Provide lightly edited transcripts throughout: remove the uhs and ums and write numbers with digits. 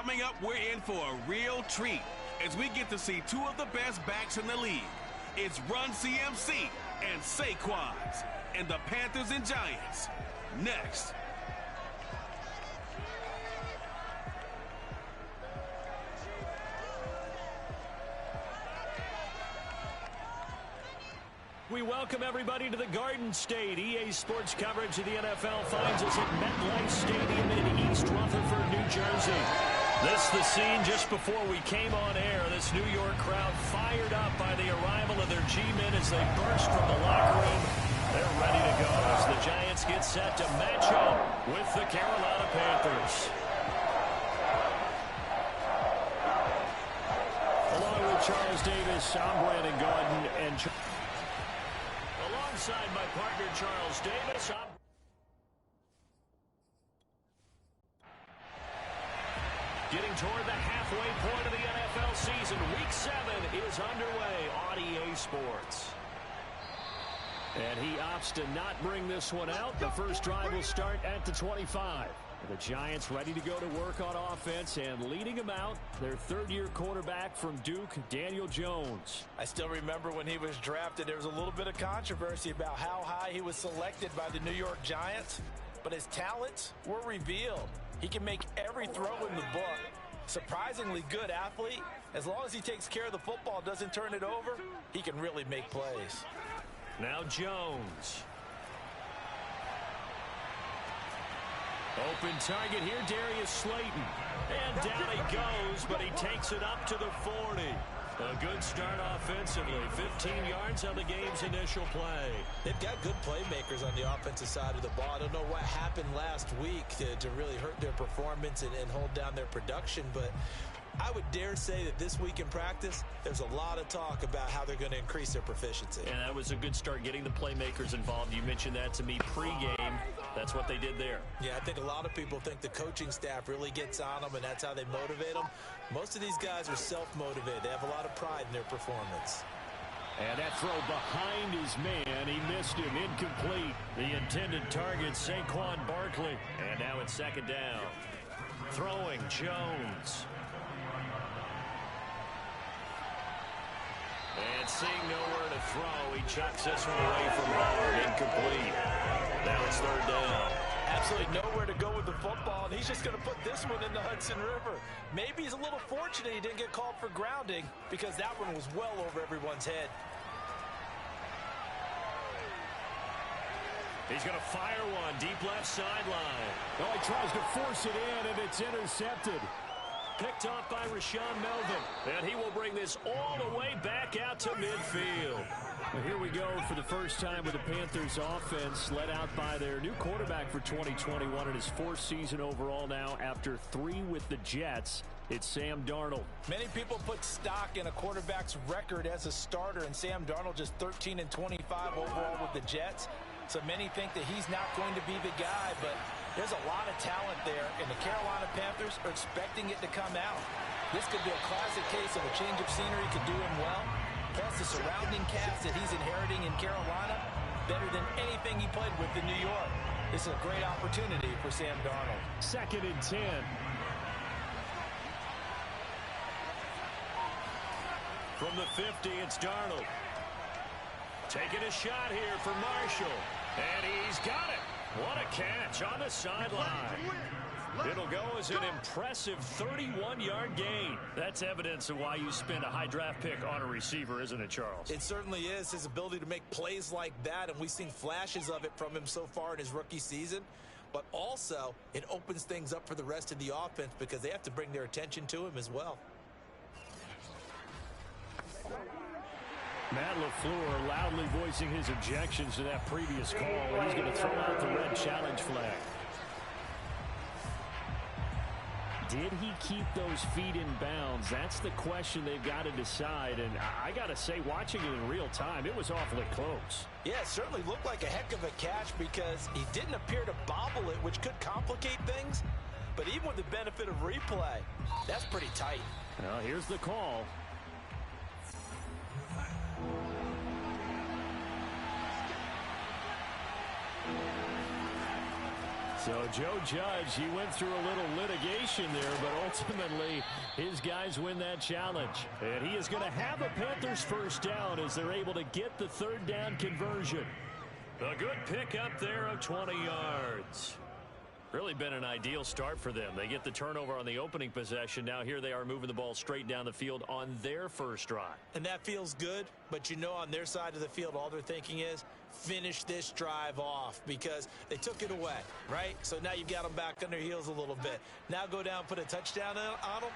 Coming up, we're in for a real treat as we get to see two of the best backs in the league. It's Run CMC and Saquon's and the Panthers and Giants. Next. We welcome everybody to the Garden State. EA Sports coverage of the NFL finds us at MetLife Stadium in East Rutherford, New Jersey. This is the scene just before we came on air. This New York crowd fired up by the arrival of their G-men as they burst from the locker room. They're ready to go as the Giants get set to match up with the Carolina Panthers. Along with Charles Davis, I'm Brandon Gaudin, and alongside my partner Charles Davis, getting toward the halfway point of the NFL season. Week 7 is underway on EA Sports. And he opts to not bring this one out. The first drive will start at the 25. The Giants ready to go to work on offense, and leading them out, their third-year quarterback from Duke, Daniel Jones. I still remember when he was drafted, there was a little bit of controversy about how high he was selected by the New York Giants, but his talents were revealed. He can make every throw in the book. Surprisingly good athlete. As long as he takes care of the football, doesn't turn it over, he can really make plays. Now Jones. Open target here, Darius Slayton. And down he goes, but he takes it up to the 40. A good start offensively. 15 yards on the game's initial play. They've got good playmakers on the offensive side of the ball. I don't know what happened last week to really hurt their performance and hold down their production, but I would dare say that this week in practice, there's a lot of talk about how they're going to increase their proficiency. And that was a good start getting the playmakers involved. You mentioned that to me pregame. That's what they did there. Yeah, I think a lot of people think the coaching staff really gets on them, and that's how they motivate them. Most of these guys are self-motivated. They have a lot of pride in their performance. And that throw behind his man. He missed him. Incomplete. The intended target, Saquon Barkley. And now it's second down. Throwing, Jones. And seeing nowhere to throw, he chucks this one away from home. Incomplete. Now it's third down. Absolutely nowhere to go with the football, and he's just going to put this one in the Hudson River. Maybe he's a little fortunate he didn't get called for grounding, because that one was well over everyone's head. He's going to fire one deep left sideline. Oh, he tries to force it in, and it's intercepted. Picked off by Rashawn Melvin. And he will bring this all the way back out to midfield. Well, here we go for the first time with the Panthers offense led out by their new quarterback for 2021 in his fourth season overall now after 3 with the Jets. It's Sam Darnold. Many people put stock in a quarterback's record as a starter, and Sam Darnold just 13 and 25 overall with the Jets. So many think that he's not going to be the guy, but there's a lot of talent there, and the Carolina Panthers are expecting it to come out. This could be a classic case of a change of scenery could do him well. Plus the surrounding cast that he's inheriting in Carolina, better than anything he played with in New York. This is a great opportunity for Sam Darnold. 2nd and 10. From the 50, it's Darnold. Taking a shot here for Marshall. And he's got it. What a catch on the sideline. It'll go as an impressive 31-yard gain. That's evidence of why you spend a high draft pick on a receiver, isn't it, Charles? It certainly is. His ability to make plays like that, and we've seen flashes of it from him so far in his rookie season. But also, it opens things up for the rest of the offense because they have to bring their attention to him as well. Matt LaFleur loudly voicing his objections to that previous call, and he's going to throw out the red challenge flag. Did he keep those feet in bounds? That's the question they've got to decide, and I got to say, watching it in real time, it was awfully close. Yeah, it certainly looked like a heck of a catch because he didn't appear to bobble it, which could complicate things. But even with the benefit of replay, that's pretty tight. Well, here's the call. So Joe Judge, he went through a little litigation there, but ultimately his guys win that challenge. And he is going to have a Panthers first down as they're able to get the third down conversion. A good pickup there of 20 yards. Really been an ideal start for them. They get the turnover on the opening possession. Now here they are moving the ball straight down the field on their first drive. And that feels good, but you know on their side of the field all they're thinking is finish this drive off because they took it away, right? So now you've got them back on their heels a little bit. Now go down, put a touchdown on them.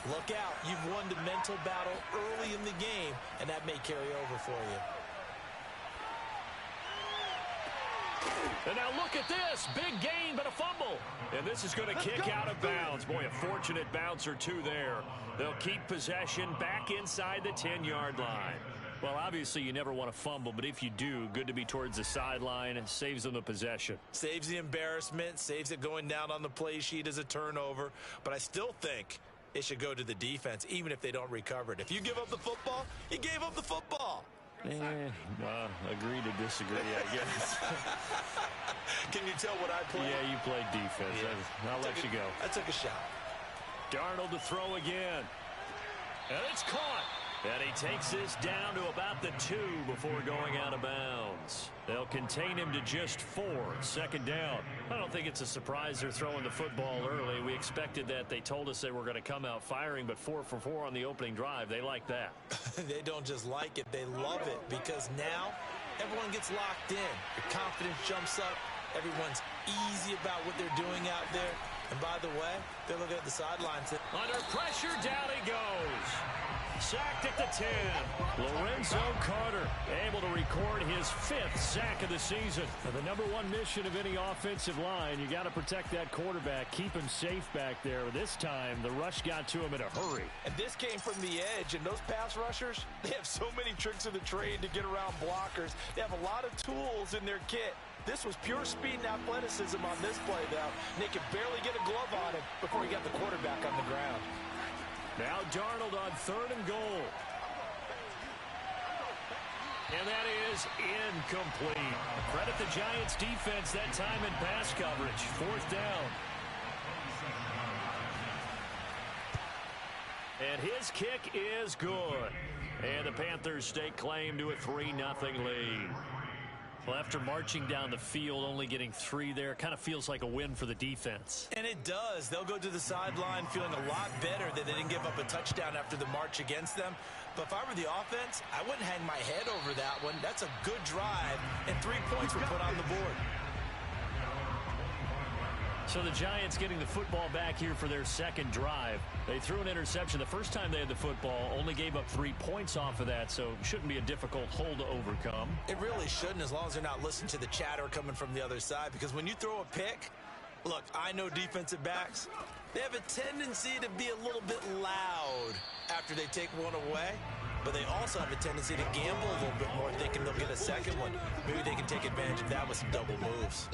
Look out. You've won the mental battle early in the game, and that may carry over for you. And now look at this. Big gain, but a fumble. And this is going to kick out of bounds. Boy, a fortunate bounce or two there. They'll keep possession back inside the 10-yard line. Well, obviously, you never want to fumble, but if you do, good to be towards the sideline and saves them the possession. Saves the embarrassment, saves it going down on the play sheet as a turnover. But I still think it should go to the defense, even if they don't recover it. If you give up the football, you gave up the football. Agree to disagree, I guess. Can you tell what I played? Yeah, you played defense. Yeah. I'll let you go. I took a shot. Darnold to throw again. And it's caught. And he takes this down to about the 2 before going out of bounds. They'll contain him to just 4. Second down. I don't think it's a surprise they're throwing the football early. We expected that. They told us they were going to come out firing, but 4 for 4 on the opening drive. They like that. They don't just like it. They love it because now everyone gets locked in. Your confidence jumps up. Everyone's easy about what they're doing out there. And by the way, they're looking at the sidelines. Under pressure, down he goes. Sacked at the 10. Lorenzo Carter able to record his 5th sack of the season. And the number one mission of any offensive line, you got to protect that quarterback, keep him safe back there. This time, the rush got to him in a hurry. And this came from the edge, and those pass rushers, they have so many tricks of the trade to get around blockers. They have a lot of tools in their kit. This was pure speed and athleticism on this play, though. And they could barely get a glove on him before he got the quarterback on the ground. Now Darnold on 3rd and goal. And that is incomplete. Credit the Giants defense that time in pass coverage. 4th down. And his kick is good. And the Panthers stake claim to a 3-0 lead. Well, after marching down the field, only getting 3 there, kind of feels like a win for the defense. And it does. They'll go to the sideline feeling a lot better that they didn't give up a touchdown after the march against them. But if I were the offense, I wouldn't hang my head over that one. That's a good drive, and 3 points were put on the board. So the Giants getting the football back here for their second drive. They threw an interception the first time they had the football, only gave up 3 points off of that, so shouldn't be a difficult hole to overcome. It really shouldn't, as long as they're not listening to the chatter coming from the other side, because when you throw a pick, look, I know defensive backs, they have a tendency to be a little bit loud after they take one away, but they also have a tendency to gamble a little bit more, thinking they'll get a second one. Maybe they can take advantage of that with some double moves.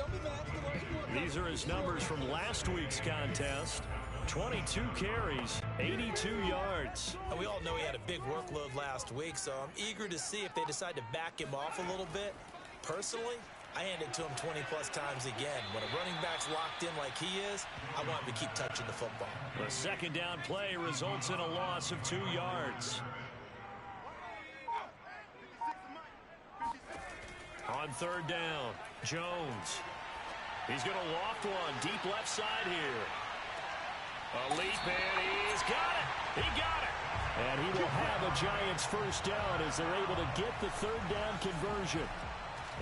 These are his numbers from last week's contest. 22 carries, 82 yards. And we all know he had a big workload last week, so I'm eager to see if they decide to back him off a little bit. Personally, I hand it to him 20-plus times again. When a running back's locked in like he is, I want him to keep touching the football. The second down play results in a loss of 2 yards. On 3rd down, Jones. He's going to loft one deep left side here. A leap, and he's got it. He got it. And he will have a Giants first down as they're able to get the 3rd down conversion.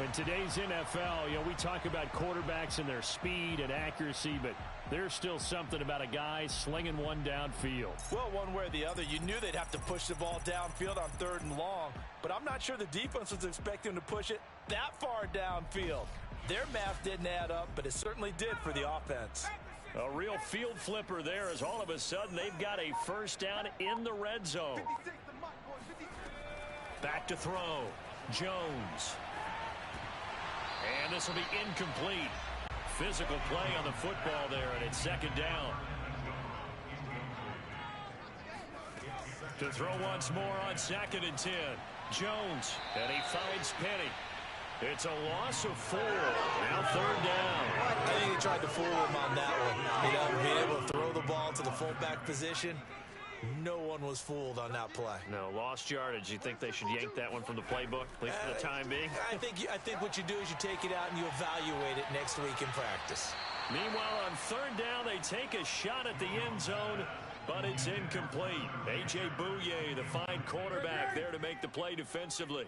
In today's NFL, we talk about quarterbacks and their speed and accuracy, but there's still something about a guy slinging one downfield. Well, one way or the other, you knew they'd have to push the ball downfield on 3rd and long, but I'm not sure the defense was expecting to push it that far downfield. Their math didn't add up, but it certainly did for the offense. A real field flipper there as all of a sudden they've got a first down in the red zone. Back to throw. Jones. And this will be incomplete. Physical play on the football there, and it's 2nd down. To throw once more on 2nd and 10. Jones, and he finds Penny. It's a loss of 4. Now third down. I think he tried to fool him on that one. Being able to throw the ball to the fullback position, no one was fooled on that play. No, lost yardage. You think they should yank that one from the playbook, at least for the time being? I think what you do is you take it out and you evaluate it next week in practice. Meanwhile, on third down, they take a shot at the end zone, but it's incomplete. A.J. Bouye, the fine quarterback, there to make the play defensively.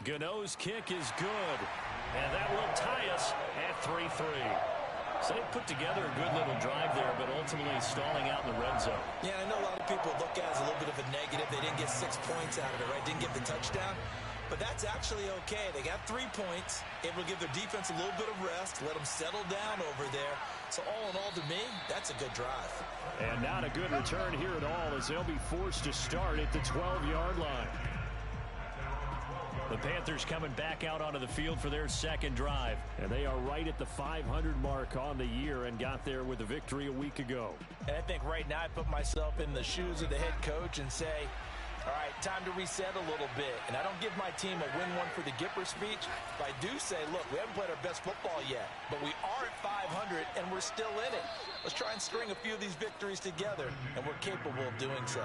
Gano's kick is good, and that will tie us at 3-3. So they put together a good little drive there, but ultimately stalling out in the red zone. Yeah, I know a lot of people look at it as a little bit of a negative. They didn't get 6 points out of it, right? Didn't get the touchdown. But that's actually okay. They got 3 points, able to give their defense a little bit of rest, let them settle down over there. So all in all, to me, that's a good drive. And not a good return here at all, as they'll be forced to start at the 12-yard line. The Panthers coming back out onto the field for their second drive. And they are right at the 500 mark on the year and got there with a victory a week ago. And I think right now I put myself in the shoes of the head coach and say, all right, time to reset a little bit. And I don't give my team a win one for the Gipper speech, but I do say, look, we haven't played our best football yet, but we are at 500 and we're still in it. Let's try and string a few of these victories together, and we're capable of doing so.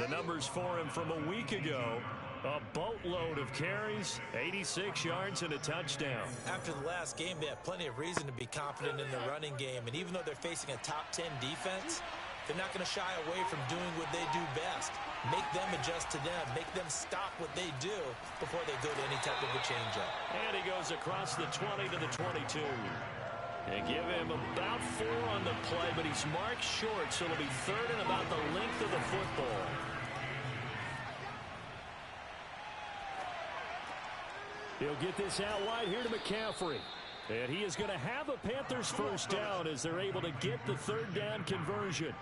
The numbers for him from a week ago: a boatload of carries, 86 yards, and a touchdown. After the last game, they have plenty of reason to be confident in the running game. And even though they're facing a top 10 defense, they're not going to shy away from doing what they do best. Make them adjust to them. Make them stop what they do before they go to any type of a change-up. And he goes across the 20 to the 22. They give him about 4 on the play, but he's marked short, so it'll be third and about the length of the football. He'll get this out wide here to McCaffrey. And he is going to have a Panthers first down as they're able to get the third down conversion.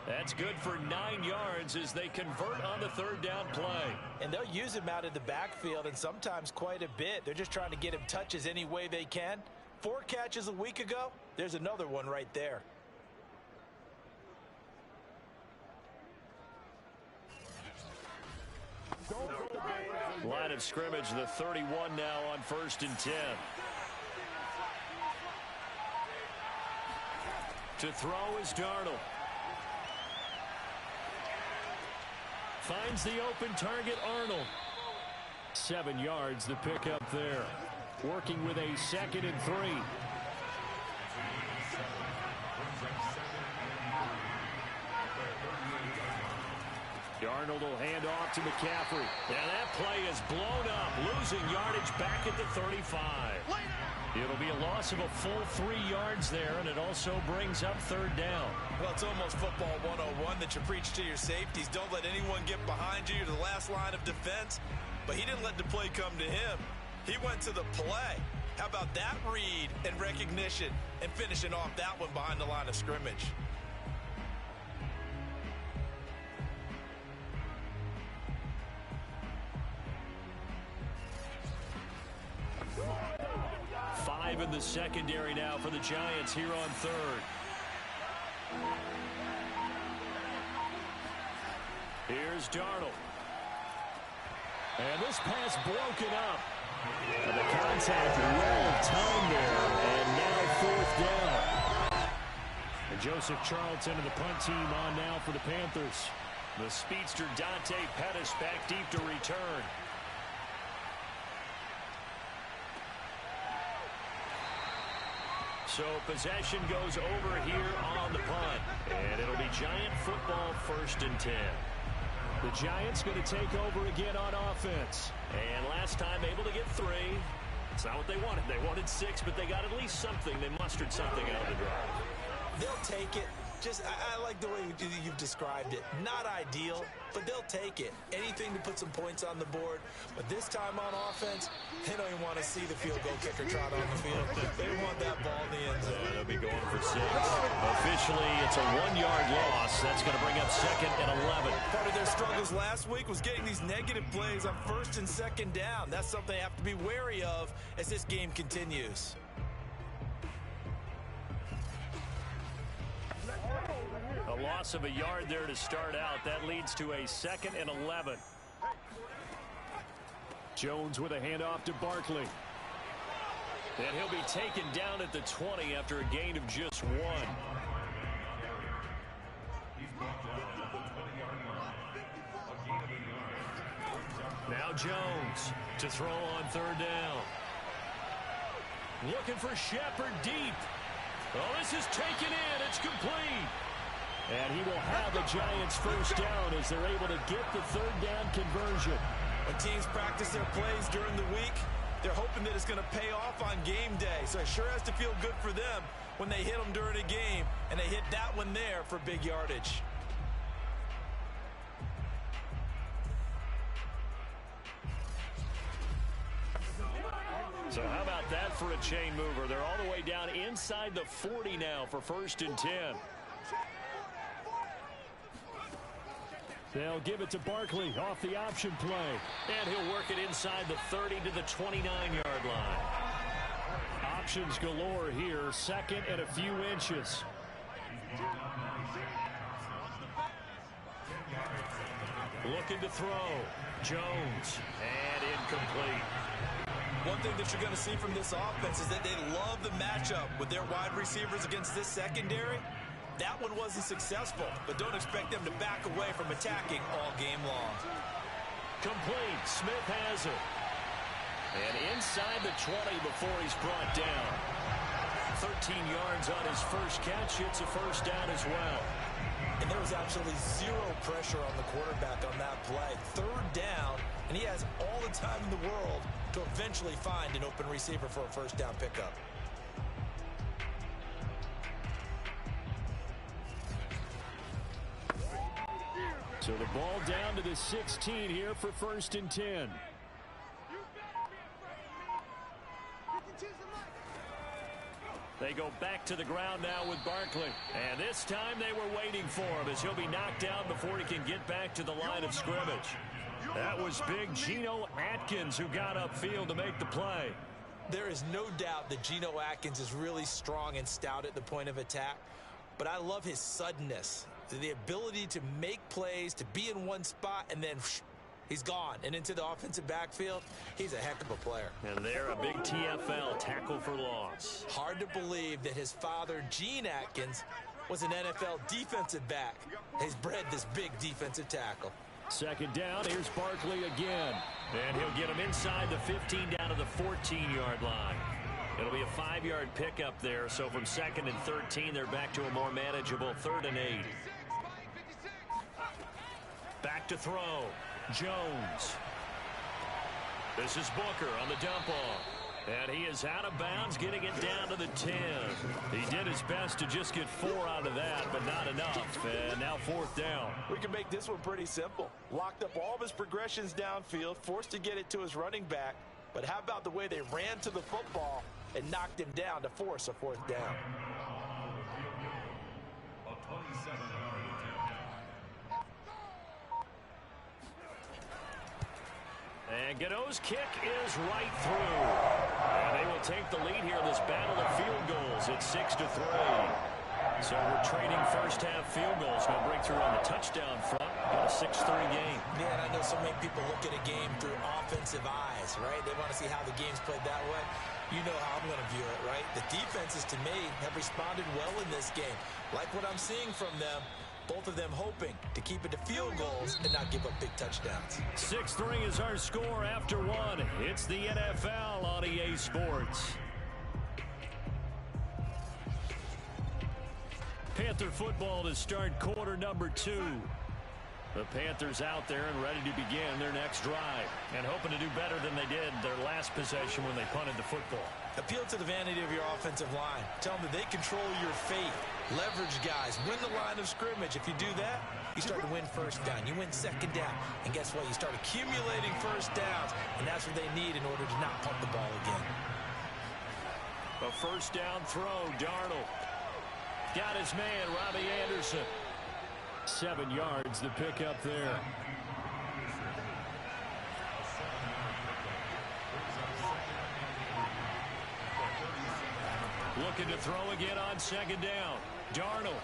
That's good for 9 yards as they convert on the third down play. And they'll use him out in the backfield, and sometimes quite a bit. They're just trying to get him touches any way they can. 4 catches a week ago. There's another one right there. Line of scrimmage, the 31 now on 1st and 10. To throw is Darnold. Finds the open target, Arnold. 7 yards, the pickup there. Working with a 2nd and 3. Darnold will hand off to McCaffrey. And that play is blown up, losing yardage back at the 35. It'll be a loss of a full 3 yards there, and it also brings up third down. Well, it's almost football 101 that you preach to your safeties. Don't let anyone get behind you to the last line of defense. But he didn't let the play come to him. He went to the play. How about that read and recognition and finishing off that one behind the line of scrimmage? Five in the secondary now for the Giants here on third. Here's Darnold. And this pass broken up. And the contact well timed there. And now 4th down. And Joseph Charlton and the punt team on now for the Panthers. The speedster Dante Pettis back deep to return. So possession goes over here on the punt. And it'll be Giant football 1st and 10. The Giants going to take over again on offense. And last time able to get 3. It's not what they wanted. They wanted 6, but they got at least something. They mustered something out of the drive. They'll take it. I like the way you've described it. Not ideal, but they'll take it. Anything to put some points on the board. But this time on offense, they don't even want to see the field goal kicker trot on the field. They want that ball in the end zone. They'll be going for 6. Officially, it's a 1-yard loss. That's going to bring up 2nd and 11. Part of their struggles last week was getting these negative plays on 1st and 2nd down. That's something they have to be wary of as this game continues. loss of a yard there to start out. That leads to a 2nd and 11. Jones with a handoff to Barkley. And he'll be taken down at the 20 after a gain of just 1. Now Jones to throw on 3rd down. Looking for Shepard deep. Oh, this is taken in. It's complete. And he will have the Giants first down as they're able to get the 3rd down conversion. When teams practice their plays during the week, they're hoping that it's going to pay off on game day. So it sure has to feel good for them when they hit them during a game, and they hit that one there for big yardage. So how about that for a chain mover? They're all the way down inside the 40 now for 1st and 10. They'll give it to Barkley off the option play. And he'll work it inside the 30 to the 29-yard line. Options galore here. 2nd and a few inches. Looking to throw. Jones. And incomplete. One thing that you're going to see from this offense is that they love the matchup with their wide receivers against this secondary. That one wasn't successful, but don't expect them to back away from attacking all game long. Complete. Smith has it. And inside the 20 before he's brought down. 13 yards on his first catch. It's a first down as well. And there was absolutely zero pressure on the quarterback on that play. 3rd down, and he has all the time in the world to eventually find an open receiver for a first down pickup. So the ball down to the 16 here for 1st and 10. They go back to the ground now with Barkley. And this time they were waiting for him as he'll be knocked down before he can get back to the line of scrimmage. That was big Geno Atkins who got upfield to make the play. There is no doubt that Geno Atkins is really strong and stout at the point of attack. But I love his suddenness. The ability to make plays, to be in one spot, and then he's gone. And into the offensive backfield, he's a heck of a player. And they're a big TFL, tackle for loss. Hard to believe that his father, Gene Atkins, was an NFL defensive back. He's bred this big defensive tackle. 2nd down, here's Barkley again. And he'll get him inside the 15 down to the 14-yard line. It'll be a 5-yard pickup there, so from 2nd and 13, they're back to a more manageable 3rd and 8. Back to throw. Jones. This is Booker on the dump off. And he is out of bounds, getting it down to the 10. He did his best to just get 4 out of that, but not enough. And now 4th down. We can make this one pretty simple. Locked up all of his progressions downfield, forced to get it to his running back. But how about the way they ran to the football and knocked him down to force a 4th down? And Gano's kick is right through. And they will take the lead here in this battle of field goals. It's 6-3. So we're trading first half field goals. No breakthrough on the touchdown front. Got a 6-3 game. Yeah, and I know so many people look at a game through offensive eyes, right? They want to see how the game's played that way. You know how I'm going to view it, right? The defenses, to me, have responded well in this game. Like what I'm seeing from them. Both of them hoping to keep it to field goals and not give up big touchdowns. 6-3 is our score after 1. It's the NFL on EA Sports. Panther football to start quarter number 2. The Panthers out there and ready to begin their next drive and hoping to do better than they did their last possession when they punted the football. Appeal to the vanity of your offensive line. Tell them that they control your fate. Leverage guys. Win the line of scrimmage. If you do that, you start to win first down. You win 2nd down. And guess what? You start accumulating first downs. And that's what they need in order to not punt the ball again. A first down throw. Darnold got his man, Robbie Anderson. 7 yards the pickup there. Looking to throw again on 2nd down. Darnold.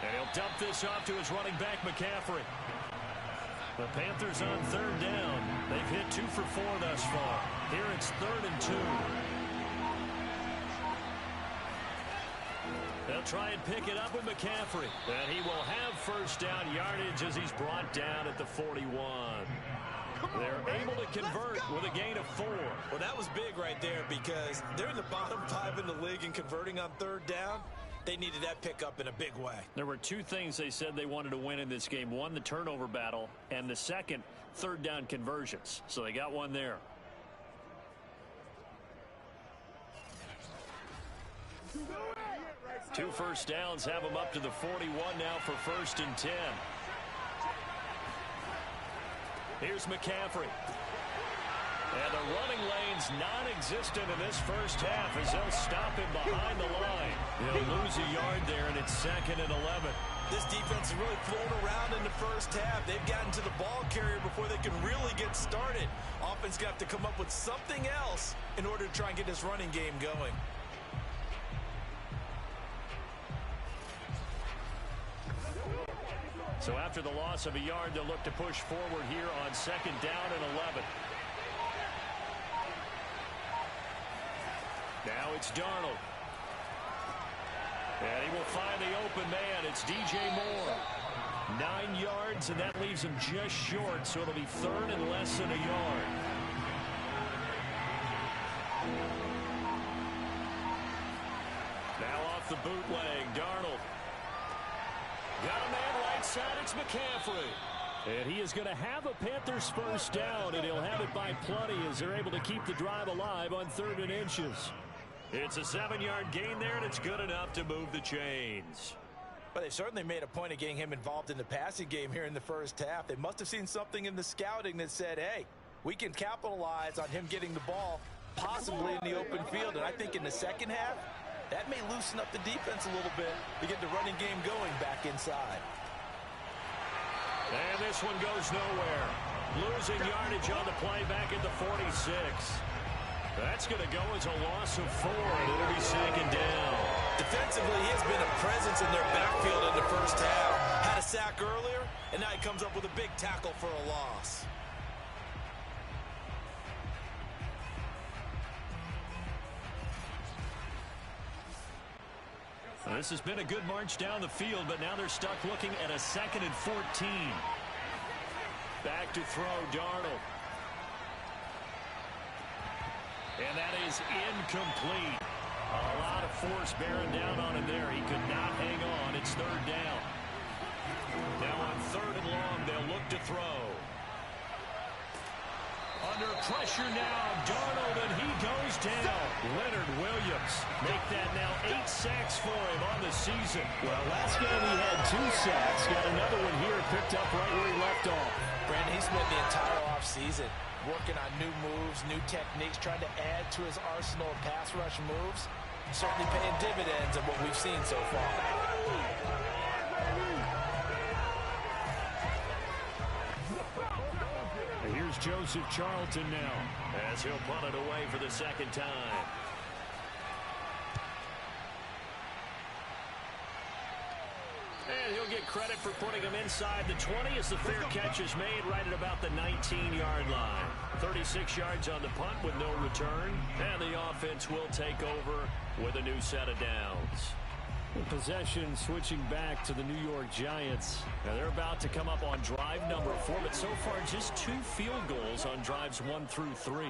And he'll dump this off to his running back, McCaffrey. The Panthers on third down. They've hit 2 for 4 thus far. Here it's 3rd and 2. They'll try and pick it up with McCaffrey. And he will have first down yardage as he's brought down at the 41. They're able to convert with a gain of 4. Well, that was big right there because they're in the bottom 5 in the league in converting on third down. They needed that pickup in a big way. There were 2 things they said they wanted to win in this game. One, the turnover battle, and the second, third down conversions. So they got one there. Two first downs have them up to the 41 now for 1st and 10. Here's McCaffrey. And the running lane's non-existent in this first half as they'll stop him behind the line. He'll lose a yard there, and it's 2nd and 11. This defense is really flown around in the first half. They've gotten to the ball carrier before they can really get started. Offense got to come up with something else in order to try and get this running game going. So after the loss of a yard, they'll look to push forward here on 2nd down and 11. Now it's Darnold. And he will find the open man. It's DJ Moore. 9 yards, and that leaves him just short, so it'll be 3rd and less than a yard. Now off the bootleg, Darnold. Got a man right side, it's McCaffrey. And he is going to have a Panthers first down, and he'll have it by plenty as they're able to keep the drive alive on 3rd and inches. It's a 7-yard gain there, and it's good enough to move the chains. But they've certainly made a point of getting him involved in the passing game here in the first half. They must have seen something in the scouting that said, hey, we can capitalize on him getting the ball possibly in the open field. And I think in the second half, that may loosen up the defense a little bit to get the running game going back inside. And this one goes nowhere. Losing yardage on the play back at the 46. That's going to go as a loss of 4, and it'll be 2nd down. Defensively, he has been a presence in their backfield in the first half. Had a sack earlier, and now he comes up with a big tackle for a loss. Well, this has been a good march down the field, but now they're stuck looking at a 2nd and 14. Back to throw, Darnold. And that is incomplete. A lot of force bearing down on him there. He could not hang on. It's 3rd down. Now on 3rd and long, they'll look to throw. Under pressure now, Darnold, and he goes down. Leonard Williams make that now 8 sacks for him on the season. Well, last game he had 2 sacks. Got another one here picked up right where he left off. Brandon, he spent the entire offseason working on new moves, new techniques, trying to add to his arsenal of pass rush moves. Certainly paying dividends in what we've seen so far. Here's Joseph Charlton now as he'll punt it away for the 2nd time. And he'll get credit for putting him inside the 20 as the fair catch is made right at about the 19-yard line. 36 yards on the punt with no return. And the offense will take over with a new set of downs. Possession switching back to the New York Giants. Now they're about to come up on drive number 4, but so far just 2 field goals on drives 1 through 3.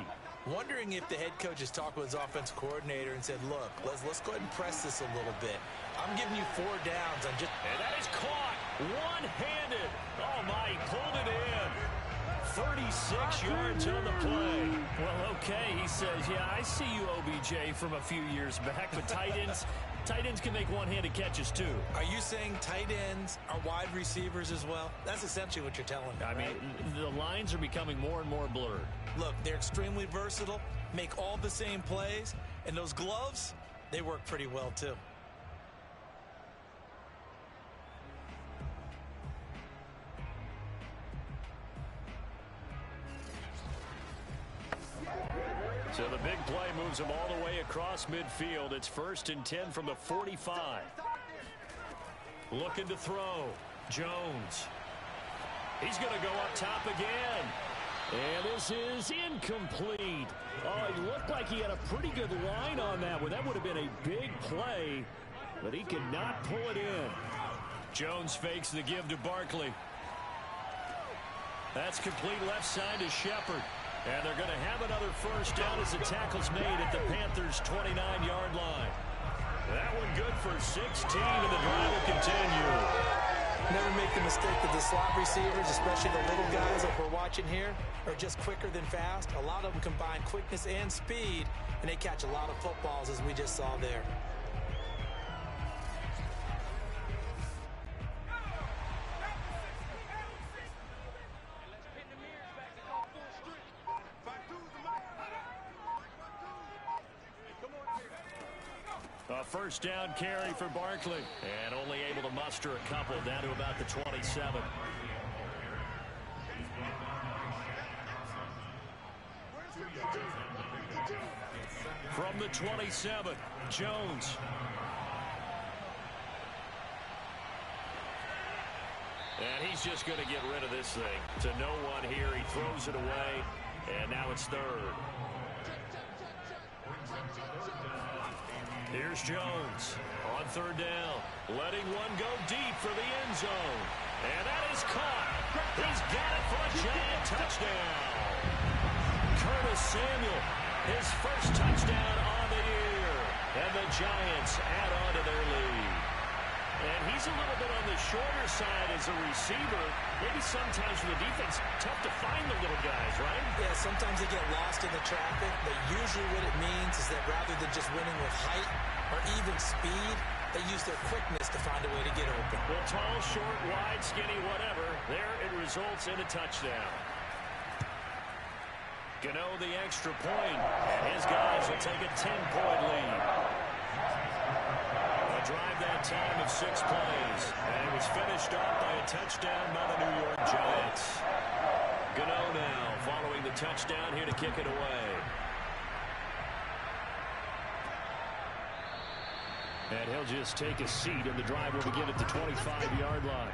Wondering if the head coach has talked with his offensive coordinator and said, look, let's go ahead and press this a little bit. I'm giving you 4 downs. And that is caught one-handed. Oh, my, he pulled it in. 36 yards on the play. Well, okay, he says, yeah, I see you, OBJ, from a few years back, but tight ends can make one-handed catches, too. Are you saying tight ends are wide receivers as well? That's essentially what you're telling me, I mean, the lines are becoming more and more blurred. Look, they're extremely versatile, make all the same plays, and those gloves, they work pretty well, too. So the big play moves them all the way across midfield. It's 1st and 10 from the 45. Looking to throw. Jones. He's going to go up top again. And this is incomplete. Oh, he looked like he had a pretty good line on that one. That would have been a big play, but he could not pull it in. Jones fakes the give to Barkley. That's complete left side to Shepard. And they're going to have another first down as the tackle's made at the Panthers' 29-yard line. That one good for 16, and the drive will continue. Never make the mistake that the slot receivers, especially the little guys like we're watching here, are just quicker than fast. A lot of them combine quickness and speed, and they catch a lot of footballs, as we just saw there. A first down carry for Barkley, and only able to muster a couple down to about the 27. From the 27, Jones. And he's just going to get rid of this thing. To no one here, he throws it away, and now it's third. Here's Jones on third down, letting one go deep for the end zone. And that is caught. He's got it for a giant touchdown. Curtis Samuel, his first touchdown on the year. And the Giants add on to their lead. And he's a little bit on the shorter side as a receiver. Maybe sometimes for the defense, tough to find the little guys, right? Yeah, sometimes they get lost in the traffic, but usually what it means is that rather than just winning with height or even speed, they use their quickness to find a way to get open. Well, tall, short, wide, skinny, whatever, there it results in a touchdown. Gano the extra point, and his guys will take a 10-point lead. Drive that time of 6 plays, and it was finished off by a touchdown by the New York Giants. Gano now following the touchdown here to kick it away. And he'll just take a seat, and the drive will begin at the 25-yard line.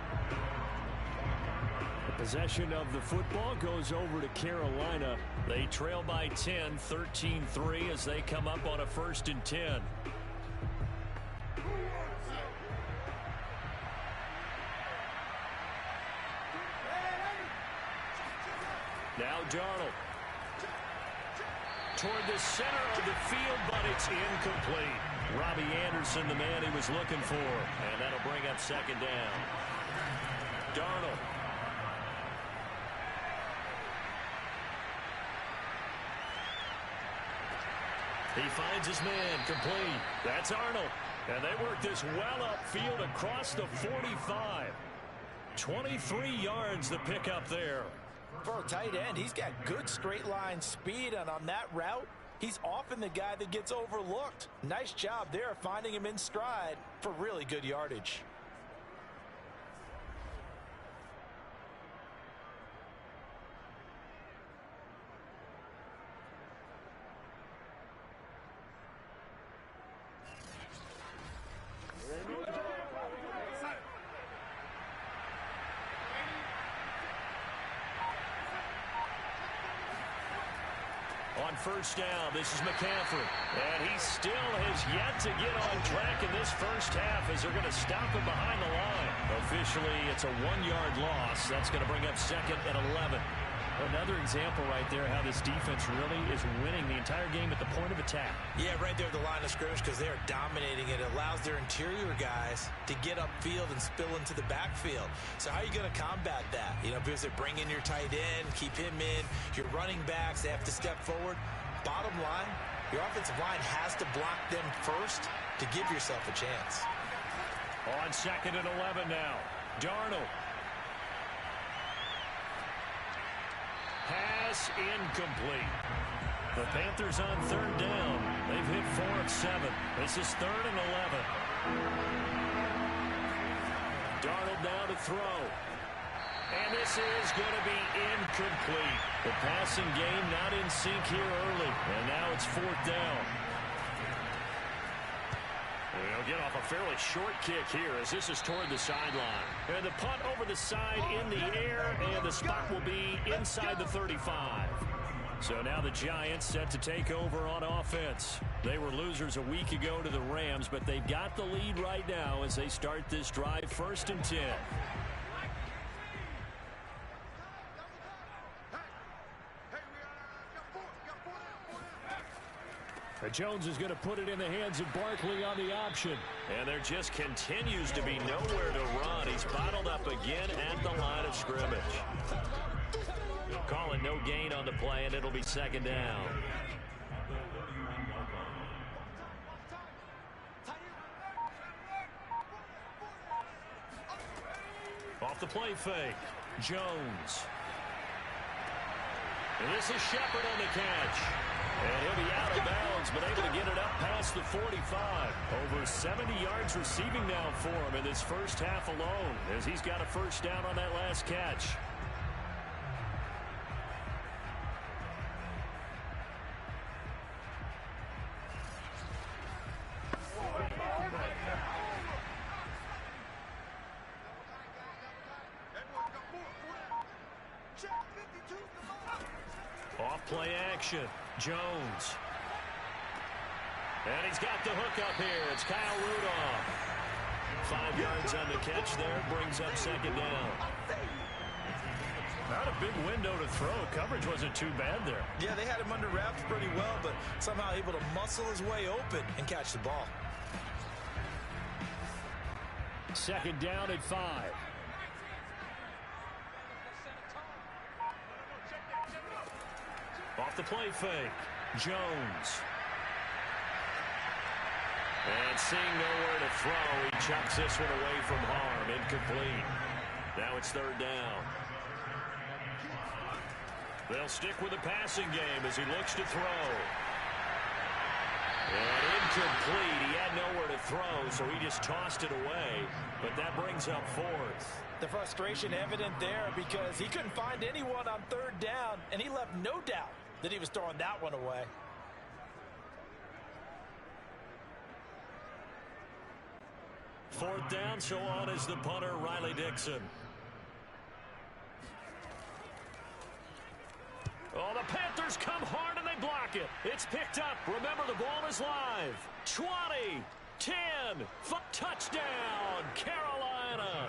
The possession of the football goes over to Carolina. They trail by 10, 13-3 as they come up on a 1st and 10. Now Darnold. Toward the center of the field, but it's incomplete. Robbie Anderson, the man he was looking for. And that'll bring up 2nd down. Darnold. He finds his man complete. That's Arnold. And they work this well upfield across the 45. 23 yards the pickup there. For a tight end, he's got good straight line speed, and on that route, he's often the guy that gets overlooked. Nice job there finding him in stride for really good yardage. On 1st down, this is McCaffrey. And he still has yet to get on track in this first half as they're going to stop him behind the line. Officially, it's a 1-yard loss. That's going to bring up 2nd and 11. Another example right there how this defense really is winning the entire game at the point of attack. Yeah, right there at the line of scrimmage because they're dominating it. It allows their interior guys to get upfield and spill into the backfield. So how are you going to combat that? You know, because they bring in your tight end, keep him in. Your running backs, they have to step forward. Bottom line, your offensive line has to block them first to give yourself a chance. On 2nd and 11 now, Darnold. Pass incomplete. The Panthers on 3rd down. They've hit 4 of 7. This is 3rd and 11. Darnold now to throw. And this is going to be incomplete. The passing game not in sync here early. And now it's 4th down. They'll get off a fairly short kick here as this is toward the sideline. And the punt over the side in the air, and the spot will be inside the 35. So now the Giants set to take over on offense. They were losers a week ago to the Rams, but they've got the lead right now as they start this drive 1st and 10. Jones is going to put it in the hands of Barkley on the option. And there just continues to be nowhere to run. He's bottled up again at the line of scrimmage. Calling no gain on the play, and it'll be 2nd down. Off the play fake. Jones. And this is Shepard on the catch. And he'll be out of bounds, but able to get it up past the 45. Over 70 yards receiving now for him in this first half alone, as he's got a 1st down on that last catch. Off play action. Jones. And he's got the hook up here. It's Kyle Rudolph. 5 yards on the catch there. Brings up 2nd down. Not a big window to throw. Coverage wasn't too bad there. Yeah, they had him under wraps pretty well, but somehow able to muscle his way open and catch the ball. 2nd down at 5. Off the play fake. Jones. And seeing nowhere to throw, he chucks this one away from harm. Incomplete. Now it's 3rd down. They'll stick with the passing game as he looks to throw. And incomplete. He had nowhere to throw, so he just tossed it away. But that brings up 4th. The frustration evident there because he couldn't find anyone on 3rd down, and he left no doubt that he was throwing that one away. Fourth down, so on is the punter, Riley Dixon. Oh, the Panthers come hard and they block it. It's picked up. Remember, the ball is live. 20, 10, touchdown, Carolina.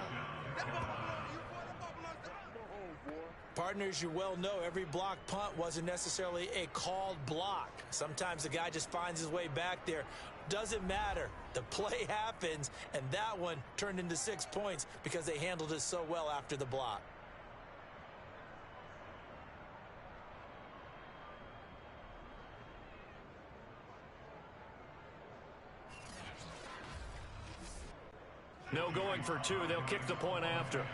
Partners, you well know every block punt wasn't necessarily a called block. Sometimes the guy just finds his way back there. Doesn't matter. The play happens, and that one turned into 6 points because they handled it so well after the block. No going for 2. They'll kick the point after.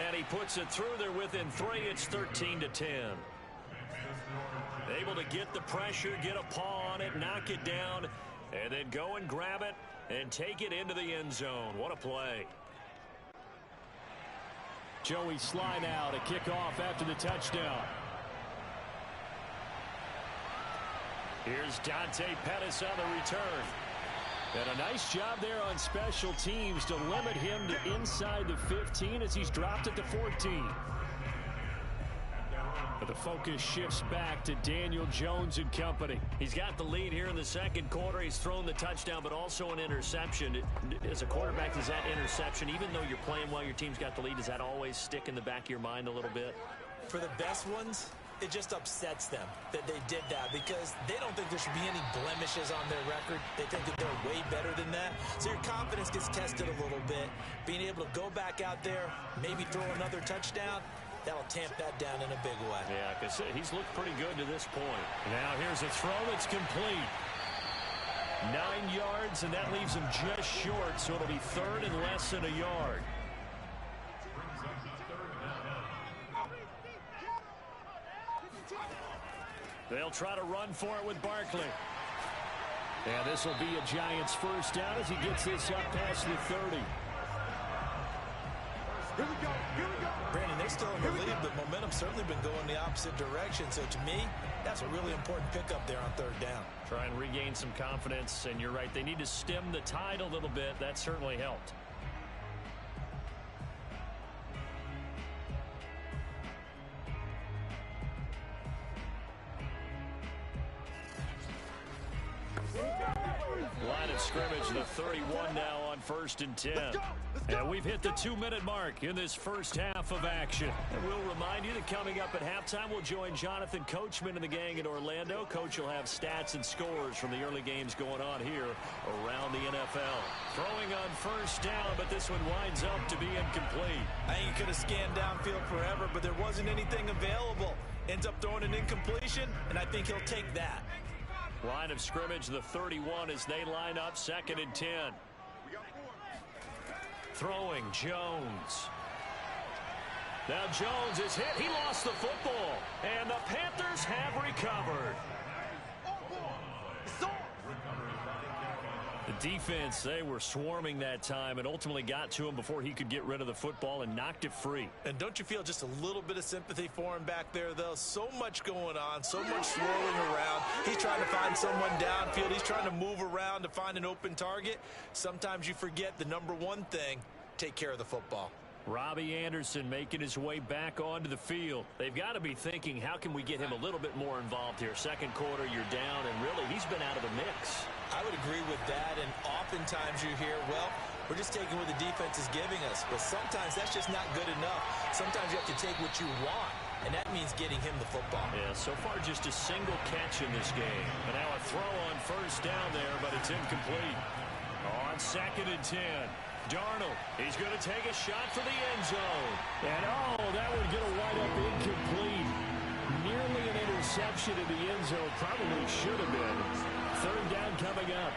And he puts it through there within 3. It's 13-10. Able to get the pressure, get a paw on it, knock it down, and then go and grab it and take it into the end zone. What a play. Joey Sly now to kick off after the touchdown. Here's Dante Pettis on the return. And a nice job there on special teams to limit him to inside the 15 as he's dropped at the 14. But the focus shifts back to Daniel Jones and company. He's got the lead here in the 2nd quarter. He's thrown the touchdown, but also an interception. As a quarterback, does that interception, even though you're playing well, your team's got the lead, does that always stick in the back of your mind a little bit? For the best ones, it just upsets them that they did that because they don't think there should be any blemishes on their record. They think that they're way better than that. So your confidence gets tested a little bit. Being able to go back out there, maybe throw another touchdown, that'll tamp that down in a big way. Yeah, because he's looked pretty good to this point. Now here's a throw that's complete. 9 yards, and that leaves him just short, so it'll be 3rd and less than a yard. They'll try to run for it with Barkley. And this will be a Giants 1st down as he gets this up past the 30. Brandon, they're still in the lead, but momentum's certainly been going the opposite direction. So to me, that's a really important pickup there on third down. Try and regain some confidence, and you're right, they need to stem the tide a little bit. That certainly helped. Line of scrimmage, the 31 now on 1st and 10. And we've hit the 2-minute mark in this first half of action. And we'll remind you that coming up at halftime, we'll join Jonathan Coachman and the gang in Orlando. Coach will have stats and scores from the early games going on here around the NFL. Throwing on 1st down, but this one winds up to be incomplete. I think he could have scanned downfield forever, but there wasn't anything available. Ends up throwing an incompletion, and I think he'll take that. Line of scrimmage, the 31 as they line up 2nd and 10. Throwing Jones. Now Jones is hit. He lost the football. And the Panthers have recovered. The defense, they were swarming that time and ultimately got to him before he could get rid of the football and knocked it free. And don't you feel just a little bit of sympathy for him back there, though? So much going on, so much swirling around. He's trying to find someone downfield. He's trying to move around to find an open target. Sometimes you forget the number one thing, take care of the football. Robbie Anderson making his way back onto the field. They've got to be thinking, how can we get him a little bit more involved here? Second quarter, you're down, and really, he's been out of the mix. I would agree with that, and oftentimes you hear, well, we're just taking what the defense is giving us. But sometimes that's just not good enough. Sometimes you have to take what you want, and that means getting him the football. Yeah, so far just a single catch in this game. And now a throw on 1st down there, but it's incomplete. On 2nd and 10. Darnold, he's going to take a shot for the end zone. And, that would get a wind up incomplete. Nearly an interception in the end zone. Probably should have been. 3rd down coming up.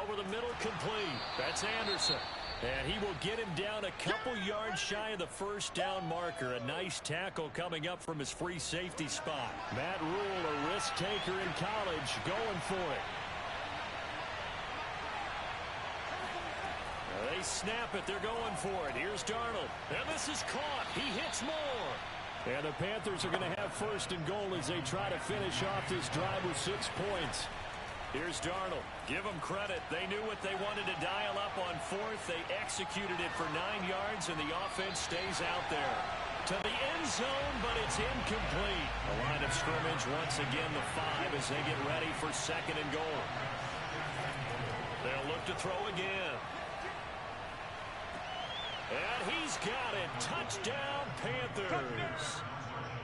Over the middle, complete. That's Anderson. And he will get him down a couple yards shy of the 1st down marker. A nice tackle coming up from his free safety spot. Matt Rule, a risk taker in college, going for it. They snap it. They're going for it. Here's Darnold. And this is caught. He hits more. And the Panthers are going to have 1st and goal as they try to finish off this drive with 6 points. Here's Darnold. Give them credit. They knew what they wanted to dial up on 4th. They executed it for 9 yards, and the offense stays out there. To the end zone, but it's incomplete. The line of scrimmage, once again, the 5 as they get ready for 2nd and goal. They'll look to throw again. And he's got it. Touchdown, Panthers.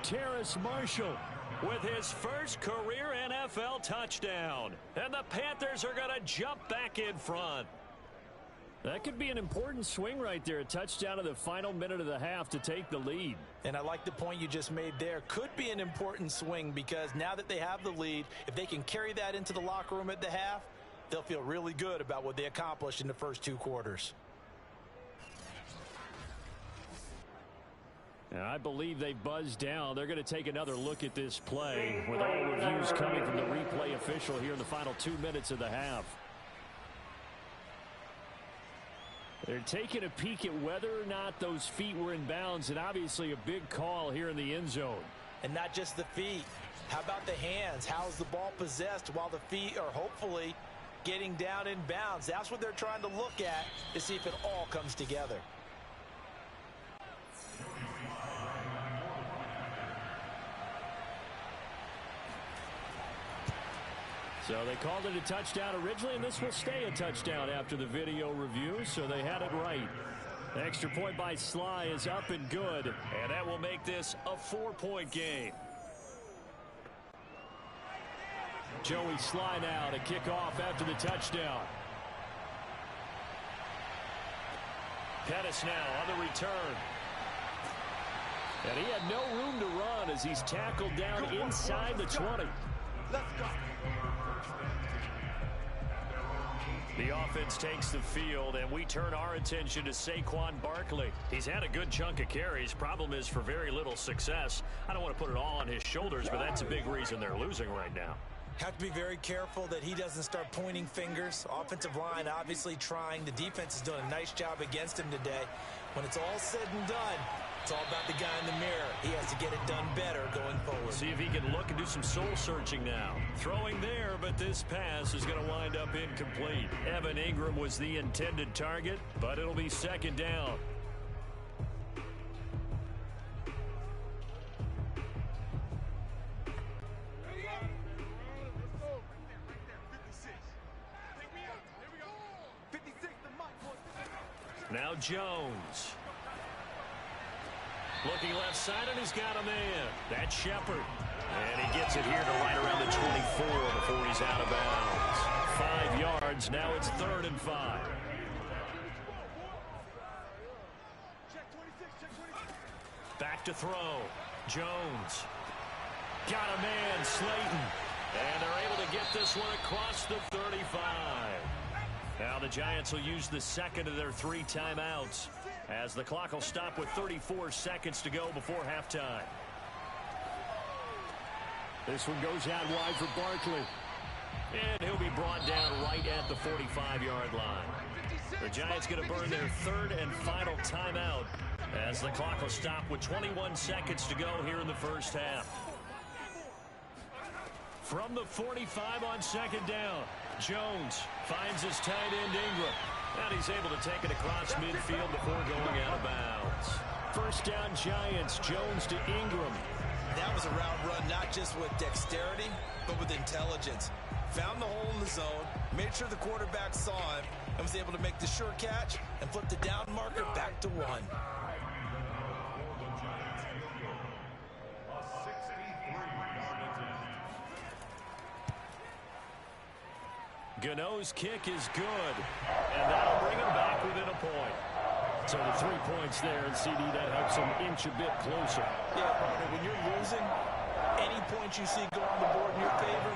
Terrace Marshall with his first career NFL touchdown. And the Panthers are going to jump back in front. That could be an important swing right there. A touchdown in the final minute of the half to take the lead. And I like the point you just made there. Could be an important swing because now that they have the lead, if they can carry that into the locker room at the half, they'll feel really good about what they accomplished in the first 2 quarters. And I believe they've buzzed down. They're going to take another look at this play with all reviews coming from the replay official here in the final 2 minutes of the half. They're taking a peek at whether or not those feet were in bounds, and obviously a big call here in the end zone. And not just the feet. How about the hands? How's the ball possessed while the feet are hopefully getting down in bounds? That's what they're trying to look at to see if it all comes together. So they called it a touchdown originally, and this will stay a touchdown after the video review, so they had it right. Extra point by Sly is up and good, and that will make this a 4-point game. Joey Sly now to kick off after the touchdown. Pettis now on the return. And he had no room to run as he's tackled down inside the 20. Let's go. The offense takes the field, and we turn our attention to Saquon Barkley. He's had a good chunk of carries. Problem is for very little success. I don't want to put it all on his shoulders, but that's a big reason they're losing right now. Have to be very careful that he doesn't start pointing fingers. Offensive line obviously trying. The defense is doing a nice job against him today. When it's all said and done, it's all about the guy in the mirror. He has to get it done better going forward. See if he can look and do some soul-searching now. Throwing there, but this pass is going to wind up incomplete. Evan Ingram was the intended target, but it'll be second down. Now Jones. Looking left side, and he's got a man. That's Shepard. And he gets it here to right around the 24 before he's out of bounds. 5 yards. Now it's 3rd and 5. Back to throw. Jones. Got a man, Slayton. And they're able to get this one across the 35. Now the Giants will use the second of their 3 timeouts as the clock will stop with 34 seconds to go before halftime. This one goes out wide for Barkley. And he'll be brought down right at the 45-yard line. The Giants going to burn their 3rd and final timeout as the clock will stop with 21 seconds to go here in the first half. From the 45 on second down, Jones finds his tight end Ingram. And he's able to take it across midfield before going out of bounds. First down Giants, Jones to Ingram. That was a route run not just with dexterity, but with intelligence. Found the hole in the zone, made sure the quarterback saw him, and was able to make the sure catch and flip the down marker back to 1. Gano's kick is good, and that'll bring him back within a point. So the 3 points there, and CD, that helps him inch a bit closer. Yeah, partner, when you're losing, any points you see go on the board in your favor,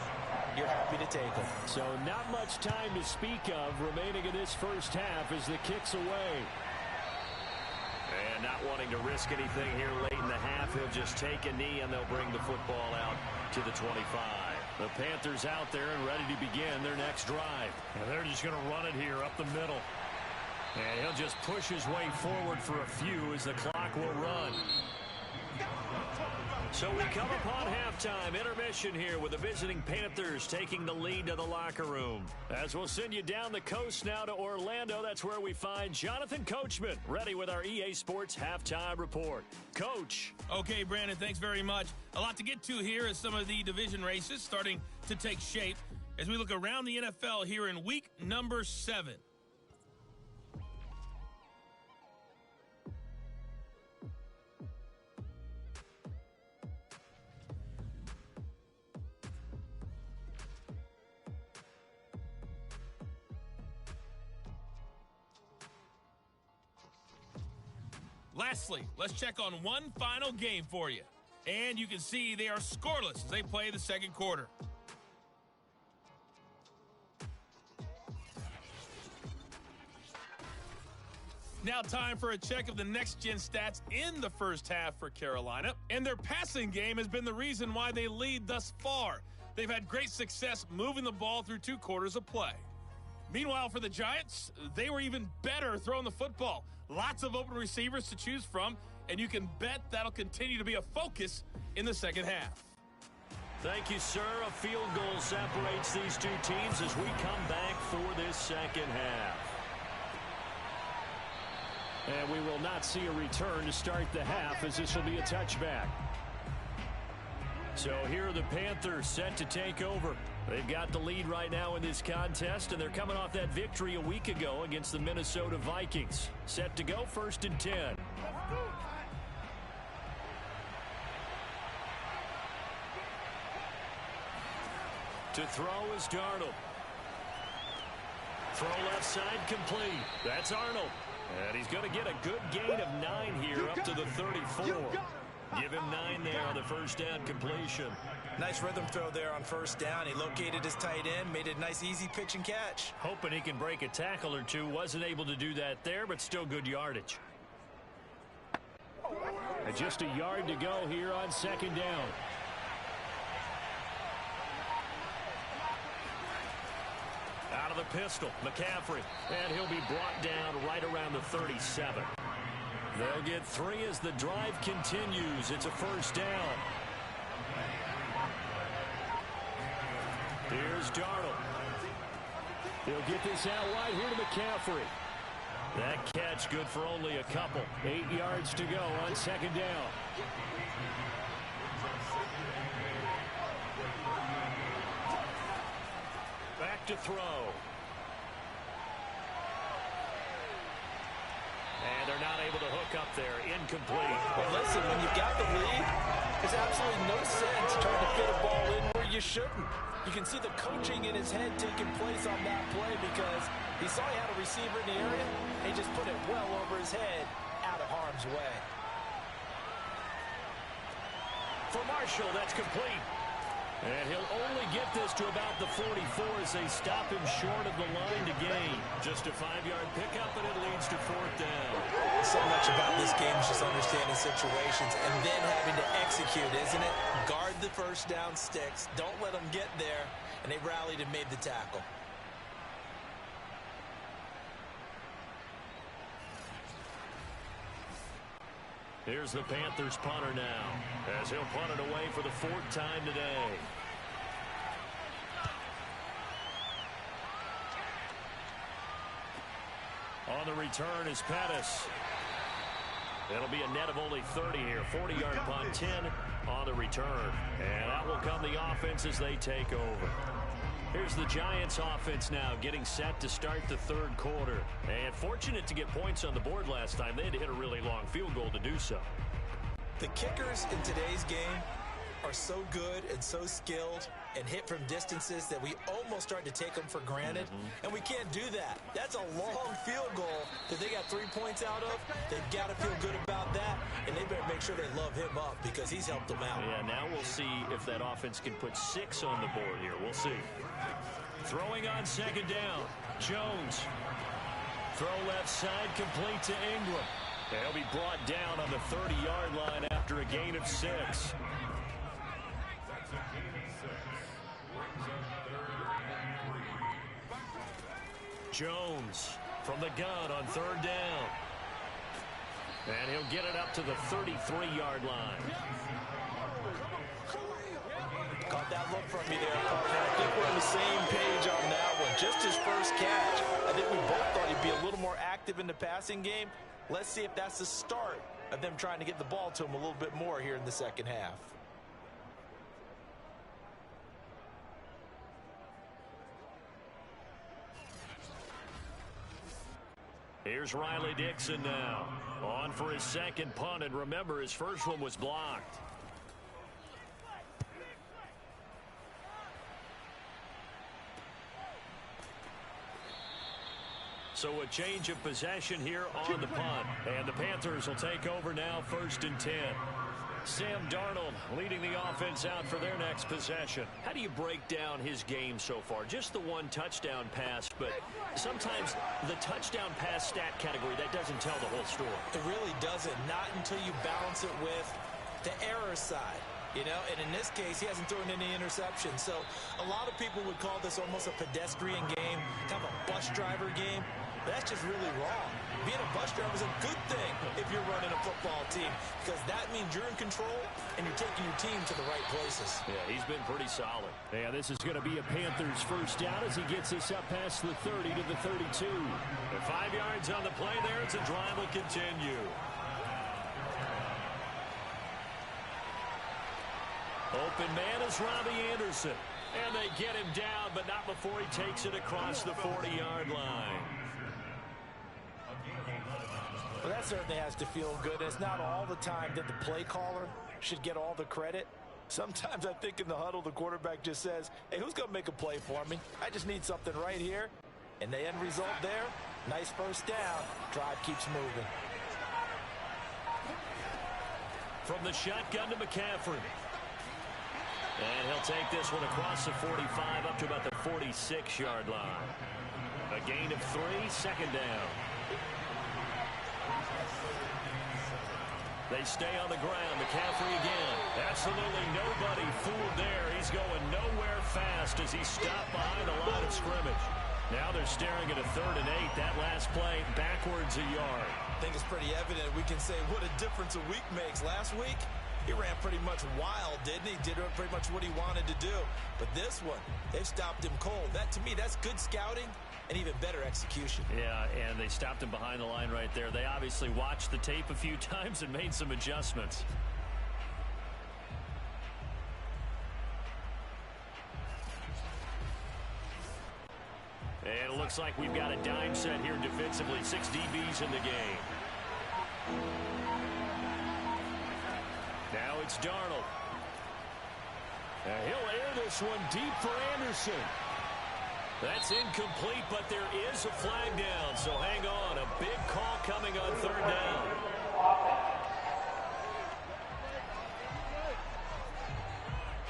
you're happy to take them. So not much time to speak of remaining in this first half as the kick's away. And not wanting to risk anything here late in the half, he'll just take a knee, and they'll bring the football out to the 25. The Panthers out there and ready to begin their next drive. And they're just going to run it here up the middle. And he'll just push his way forward for a few as the clock will run. So we come upon halftime intermission here with the visiting Panthers taking the lead to the locker room. As we'll send you down the coast now to Orlando, that's where we find Jonathan Coachman ready with our EA Sports halftime report. Coach. Okay, Brandon, thanks very much. A lot to get to here as some of the division races starting to take shape as we look around the NFL here in week number 7. Lastly, let's check on one final game for you. And you can see they are scoreless as they play the second quarter. Now time for a check of the next-gen stats in the first half for Carolina. And their passing game has been the reason why they lead thus far. They've had great success moving the ball through 2 quarters of play. Meanwhile, for the Giants, they were even better throwing the football. Lots of open receivers to choose from, and you can bet that'll continue to be a focus in the second half. Thank you, sir. A field goal separates these 2 teams as we come back for this second half. And we will not see a return to start the half as this will be a touchback. So here are the Panthers set to take over. They've got the lead right now in this contest, and they're coming off that victory a week ago against the Minnesota Vikings. Set to go, 1st and 10. To throw is Darnold. Throw left side complete. That's Arnold. And he's going to get a good gain of 9 here up to the 34. Give him 9 there on the first down completion. Nice rhythm throw there on first down. He located his tight end, made it a nice easy pitch and catch. Hoping he can break a tackle or two. Wasn't able to do that there, but still good yardage. And just a yard to go here on second down. Out of the pistol, McCaffrey, and he'll be brought down right around the 37. They'll get 3 as the drive continues. It's a first down. Here's Darnold. He'll get this out wide here to McCaffrey. That catch good for only a couple. 8 yards to go on second down. Back to throw. And they're not able to hook up there. Incomplete. Well, listen, when you've got the lead, there's absolutely no sense trying to fit a ball in where you shouldn't. You can see the coaching in his head taking place on that play because he saw he had a receiver in the area, and he just put it well over his head out of harm's way. For Marshall, that's complete. And he'll only get this to about the 44 as they stop him short of the line to gain. Just a 5-yard pickup, and it leads to fourth down. So much about this game is just understanding situations and then having to execute, isn't it? Guard the first down sticks. Don't let them get there. And they rallied and made the tackle. Here's the Panthers punter now, as he'll punt it away for the 4th time today. On the return is Pettis. It'll be a net of only 30 here. 40-yard punt, 10 on the return. And out will come the offense as they take over. Here's the Giants offense now getting set to start the 3rd quarter. And fortunate to get points on the board last time. They had to hit a really long field goal to do so. The kickers in today's game are so good and so skilled and hit from distances that we almost start to take them for granted. And we can't do that. That's a long field goal that they got 3 points out of. They've got to feel good about that, and they better make sure they love him up because he's helped them out. Yeah, now we'll see if that offense can put 6 on the board here. We'll see. Throwing on second down, Jones. Throw left side, complete to Ingram. They'll be brought down on the 30-yard line after a gain of 6. Jones from the gun on 3rd down. And he'll get it up to the 33-yard line. Caught that look from me there, partner. I think we're on the same page on that one. Just his first catch. I think we both thought he'd be a little more active in the passing game. Let's see if that's the start of them trying to get the ball to him a little bit more here in the second half. Here's Riley Dixon now. On for his second punt, and remember, his first one was blocked. So a change of possession here on the punt. And the Panthers will take over now, 1st and 10. Sam Darnold leading the offense out for their next possession. How do you break down his game so far? Just the 1 touchdown pass, but sometimes the touchdown pass stat category, that doesn't tell the whole story. It really doesn't. Not until you balance it with the error side. You know, and in this case, he hasn't thrown any interceptions. So a lot of people would call this almost a pedestrian game, kind of a bus driver game. That's just really wrong. Being a bus driver is a good thing if you're running a football team because that means you're in control and you're taking your team to the right places. Yeah, he's been pretty solid. And this is going to be a Panthers first down as he gets this up past the 30 to the 32. And 5 yards on the play there. It's a drive will continue. Open man is Robbie Anderson. And they get him down, but not before he takes it across the 40-yard line. Well, that certainly has to feel good. It's not all the time that the play caller should get all the credit. Sometimes I think in the huddle, the quarterback just says, hey, who's going to make a play for me? I just need something right here. And the end result there, nice first down. Drive keeps moving. from the shotgun to McCaffrey. And he'll take this one across the 45 up to about the 46-yard line. A gain of 3, second down. They stay on the ground. McCaffrey again. Absolutely nobody fooled there. He's going nowhere fast as he stopped behind the line of scrimmage. Now they're staring at a 3rd and 8. That last play backwards a yard. I think it's pretty evident. We can say what a difference a week makes. Last week, he ran pretty much wild, didn't he? Did pretty much what he wanted to do. But this one, they've stopped him cold. That, to me, that's good scouting and even better execution. Yeah, and they stopped him behind the line right there. They obviously watched the tape a few times and made some adjustments. And it looks like we've got a dime set here defensively. 6 DBs in the game. Now it's Darnold. He'll air this one deep for Anderson. That's incomplete, but there is a flag down, so hang on. A big call coming on 3rd down.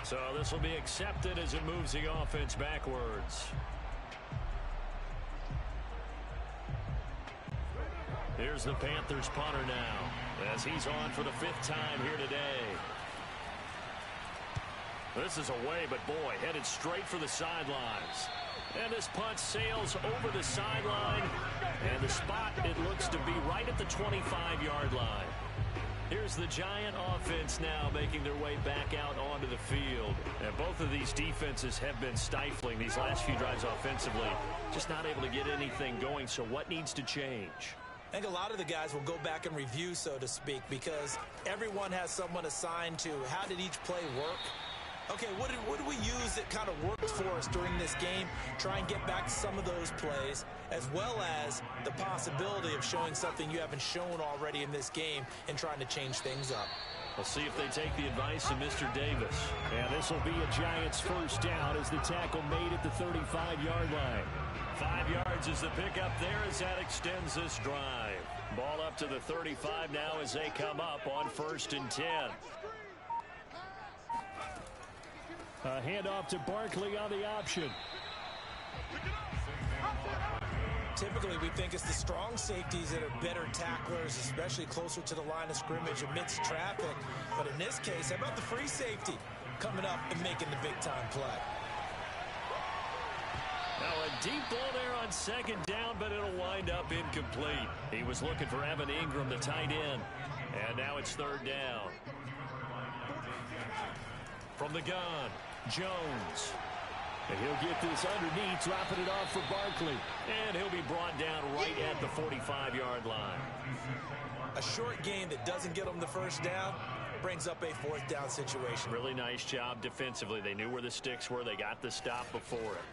So this will be accepted as it moves the offense backwards. Here's the Panthers punter now, as he's on for the 5th time here today. This is away, but boy, headed straight for the sidelines. And this punt sails over the sideline, and the spot, it looks to be right at the 25-yard line. Here's the Giant offense now making their way back out onto the field. And both of these defenses have been stifling these last few drives offensively. Just not able to get anything going, so what needs to change? I think a lot of the guys will go back and review, so to speak, because everyone has someone assigned to how did each play work. Okay, what did we use that kind of worked for us during this game? Try and get back to some of those plays, as well as the possibility of showing something you haven't shown already in this game and trying to change things up. We'll see if they take the advice of Mr. Davis. And this will be a Giants first down as the tackle made at the 35-yard line. 5 yards is the pickup there as that extends this drive. Ball up to the 35 now as they come up on 1st and 10. A handoff to Barkley on the option. Typically, we think it's the strong safeties that are better tacklers, especially closer to the line of scrimmage amidst traffic. But in this case, how about the free safety coming up and making the big-time play? Now a deep ball there on 2nd down, but it'll wind up incomplete. He was looking for Evan Ingram, the tight end. And now it's 3rd down. From the gun, Jones. And he'll get this underneath, dropping it off for Barkley. And he'll be brought down right at the 45-yard line. A short gain that doesn't get them the 1st down brings up a 4th down situation. Really nice job defensively. They knew where the sticks were. They got the stop before it.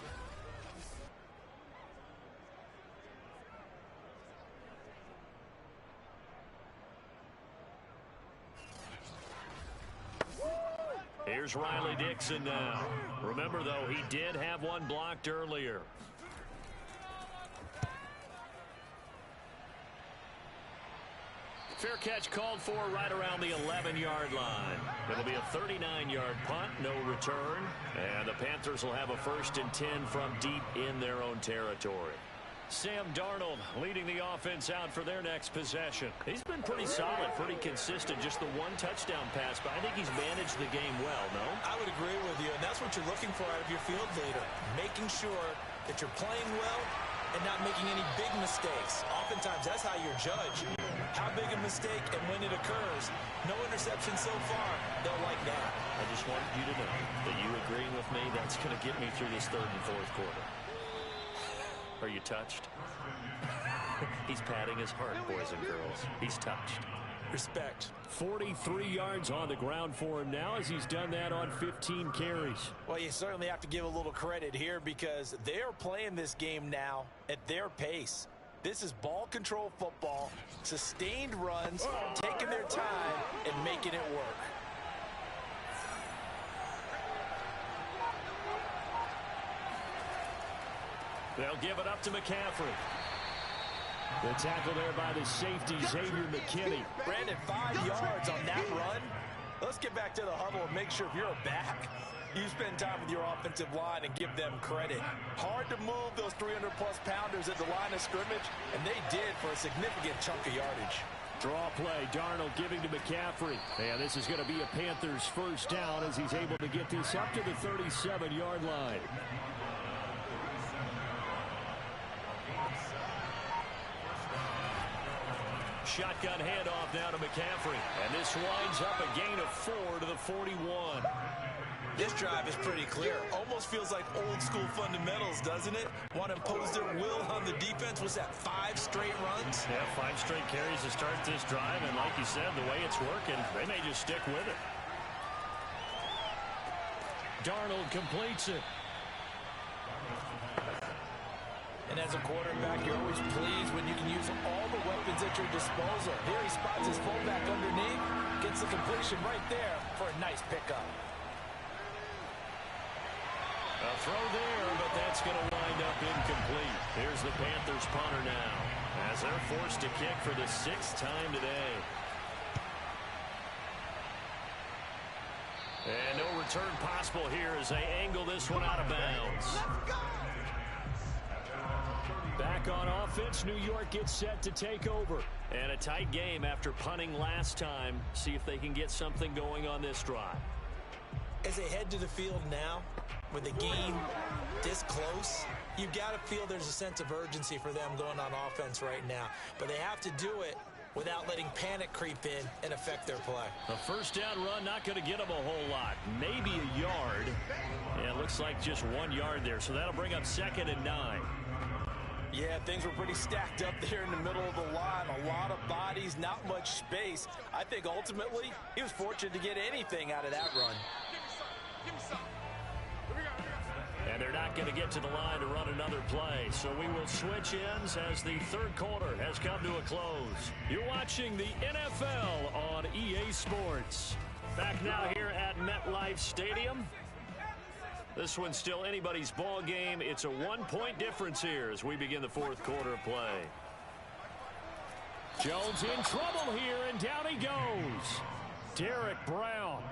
Here's Riley Dixon now. Remember, though, he did have one blocked earlier. Fair catch called for right around the 11-yard line. It'll be a 39-yard punt, no return. And the Panthers will have a 1st and 10 from deep in their own territory. Sam Darnold leading the offense out for their next possession. He's been pretty solid, pretty consistent. Just the 1 touchdown pass, but I think he's managed the game well, no? I would agree with you, and that's what you're looking for out of your field leader. Making sure that you're playing well and not making any big mistakes. Oftentimes, that's how you're judged. How big a mistake and when it occurs. No interception so far. Don't like that. I just want you to know that you agreeing with me, that's going to get me through this 3rd and 4th quarter. Are you touched? He's patting his heart, boys and girls. He's touched. Respect. 43 yards on the ground for him now as he's done that on 15 carries. Well, you certainly have to give a little credit here because they are playing this game now at their pace. This is ball control football, sustained runs, taking their time, and making it work. They'll give it up to McCaffrey. The tackle there by the safety, Xavier McKinney. Brandon, 5 yards on that run. Let's get back to the huddle and make sure if you're a back, you spend time with your offensive line and give them credit. Hard to move those 300-plus pounders at the line of scrimmage, and they did for a significant chunk of yardage. Draw play, Darnold giving to McCaffrey. And this is going to be a Panthers first down as he's able to get this up to the 37-yard line. Shotgun handoff now to McCaffrey. And this winds up a gain of 4 to the 41. This drive is pretty clear. Almost feels like old school fundamentals, doesn't it? Want to impose their will on the defense. Was that 5 straight runs? Yeah, 5 straight carries to start this drive. And like you said, the way it's working, they may just stick with it. Darnold completes it. And as a quarterback, you're always pleased when you can use all the weapons at your disposal. Here he spots his fullback underneath, gets the completion right there for a nice pickup. A throw there, but that's going to wind up incomplete. Here's the Panthers punter now, as they're forced to kick for the 6th time today. And no return possible here as they angle this one out of bounds. Back on offense, New York gets set to take over. And a tight game after punting last time. See if they can get something going on this drive. As they head to the field now, with the game this close, you've got to feel there's a sense of urgency for them going on offense right now. But they have to do it without letting panic creep in and affect their play. A first down run, not going to get them a whole lot. Maybe a yard. And it looks like just 1 yard there. So that'll bring up 2nd and 9. Yeah, things were pretty stacked up there in the middle of the line. A lot of bodies, not much space. I think ultimately he was fortunate to get anything out of that run. And they're not going to get to the line to run another play. So we will switch ends as the 3rd quarter has come to a close. You're watching the NFL on EA Sports. Back now here at MetLife Stadium. This one's still anybody's ball game. It's a 1-point difference here as we begin the 4th quarter of play. Jones in trouble here, and down he goes. Derek Brown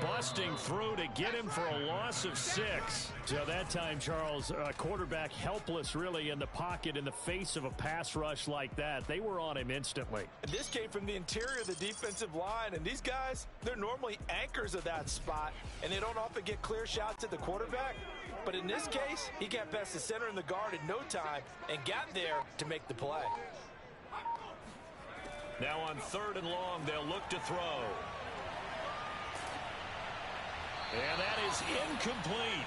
busting through to get him for a loss of 6. So that time, Charles, quarterback helpless really in the pocket in the face of a pass rush like that. They were on him instantly. And this came from the interior of the defensive line, and these guys, they're normally anchors of that spot, and they don't often get clear shots at the quarterback. But in this case, he got past the center and the guard in no time and got there to make the play. Now on 3rd and long, they'll look to throw. And that is incomplete.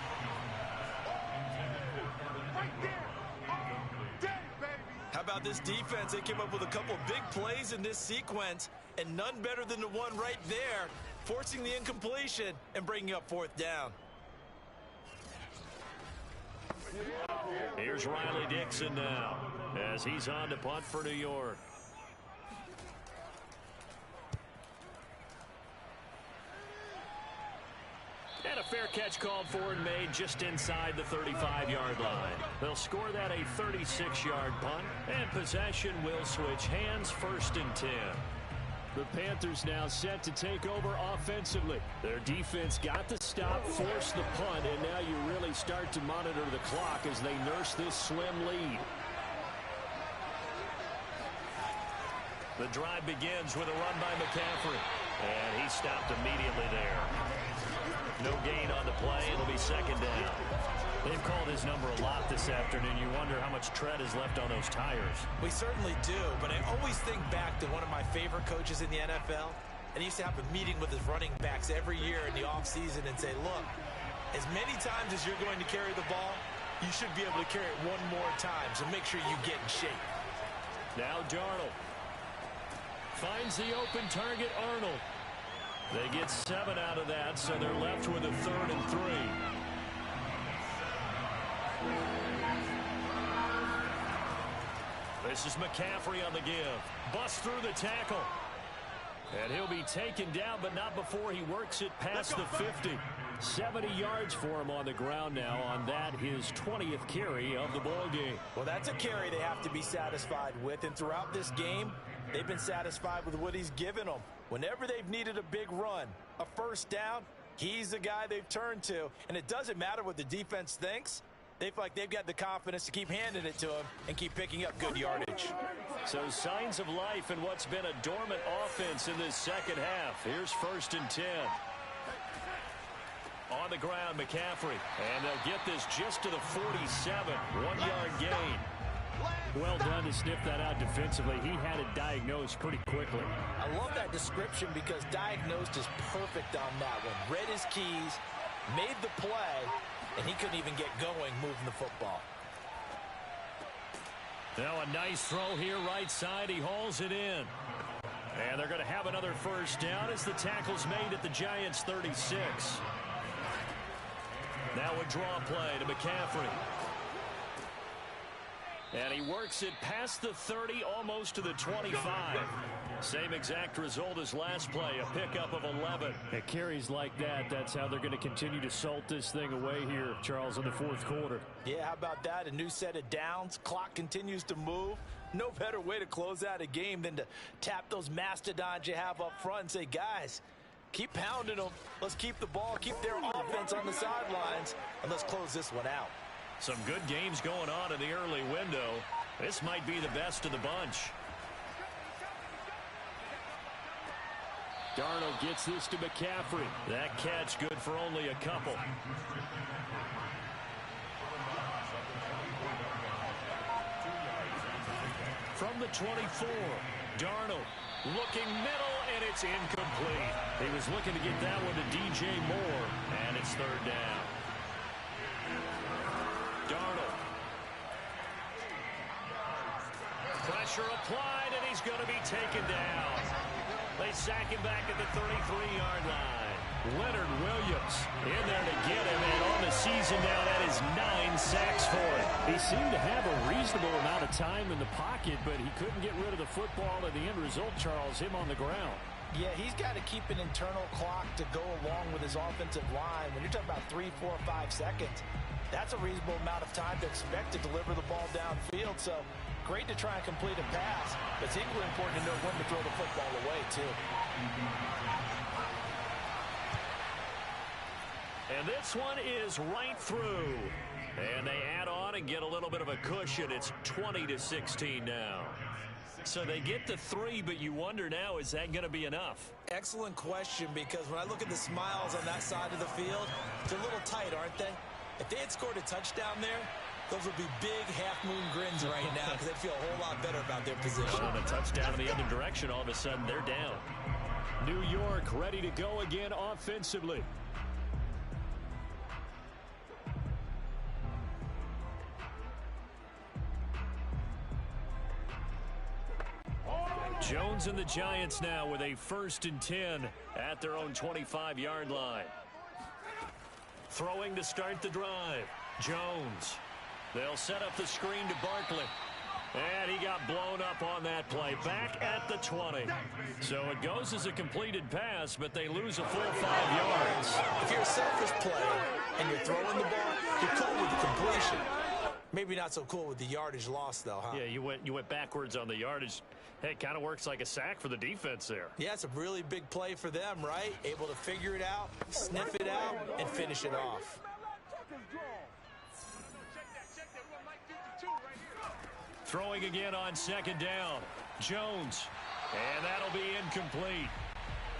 How about this defense? They came up with a couple of big plays in this sequence, and none better than the one right there, forcing the incompletion and bringing up 4th down. Here's Riley Dixon now as he's on to punt for New York. And a fair catch called for and made just inside the 35-yard line. They'll score that a 36-yard punt, and possession will switch hands, 1st and 10. The Panthers now set to take over offensively. Their defense got the stop, forced the punt, and now you really start to monitor the clock as they nurse this slim lead. The drive begins with a run by McCaffrey, and he stopped immediately there. No gain on the play. It'll be 2nd down. They've called his number a lot this afternoon. You wonder how much tread is left on those tires. We certainly do, but I always think back to one of my favorite coaches in the NFL, and he used to have a meeting with his running backs every year in the offseason and say, look, as many times as you're going to carry the ball, you should be able to carry it 1 more time, so make sure you get in shape. Now Darnold finds the open target, Arnold. They get 7 out of that, so they're left with a 3rd and 3. This is McCaffrey on the give. Busts through the tackle. And he'll be taken down, but not before he works it past the 50. 70 yards for him on the ground now on that, his 20th carry of the ball game. Well, that's a carry they have to be satisfied with, and throughout this game, they've been satisfied with what he's given them. Whenever they've needed a big run, a first down, he's the guy they've turned to, and it doesn't matter what the defense thinks. They feel like they've got the confidence to keep handing it to him and keep picking up good yardage. So signs of life in what's been a dormant offense in this second half. Here's 1st and 10. On the ground, McCaffrey. And they'll get this just to the 47. 1-yard gain. Well done to sniff that out defensively. He had it diagnosed pretty quickly. I love that description because diagnosed is perfect on that one. Read his keys, made the play, and he couldn't even get going moving the football. Now a nice throw here right side. He hauls it in. And they're going to have another first down as the tackle's made at the Giants' 36. Now a draw play to McCaffrey. And he works it past the 30, almost to the 25. Same exact result as last play, a pickup of 11. At carries like that, that's how they're going to continue to salt this thing away here, Charles, in the 4th quarter. Yeah, how about that? A new set of downs. Clock continues to move. No better way to close out a game than to tap those mastodons you have up front and say, guys, keep pounding them. Let's keep the ball, keep their offense on the sidelines, and let's close this one out. Some good games going on in the early window. This might be the best of the bunch. Darnold gets this to McCaffrey. That catch good for only a couple. From the 24, Darnold looking middle, and it's incomplete. He was looking to get that one to DJ Moore, and it's 3rd down. Darnold. Pressure applied, and he's going to be taken down. They sack him back at the 33-yard line. Leonard Williams in there to get him, and on the season now, that is 9 sacks for him. He seemed to have a reasonable amount of time in the pocket, but he couldn't get rid of the football, and the end result, Charles, him on the ground. Yeah, he's got to keep an internal clock to go along with his offensive line. When you're talking about 3, 4, 5 seconds, that's a reasonable amount of time to expect to deliver the ball downfield. So great to try and complete a pass, but it's equally important to know when to throw the football away, too. And this one is right through. And they add on and get a little bit of a cushion. It's 20-16 now. So they get the 3, but you wonder now, is that going to be enough? Excellent question, because when I look at the smiles on that side of the field, they're a little tight, aren't they? If they had scored a touchdown there, those would be big half-moon grins right now because they'd feel a whole lot better about their position. On a touchdown in the other direction, all of a sudden they're down. New York ready to go again offensively. Jones and the Giants now with a 1st and 10 at their own 25-yard line. Throwing to start the drive. Jones. They'll set up the screen to Barkley. And he got blown up on that play. Back at the 20. So it goes as a completed pass, but they lose a full 5 yards. If you're a selfish player and you're throwing the ball, you're cool with the completion. Maybe not so cool with the yardage loss, though, huh? Yeah, you went backwards on the yardage. Hey, it kind of works like a sack for the defense there. Yeah, it's a really big play for them, right? Able to figure it out, sniff it out, and finish it off. Throwing again on 2nd down. Jones. And that'll be incomplete.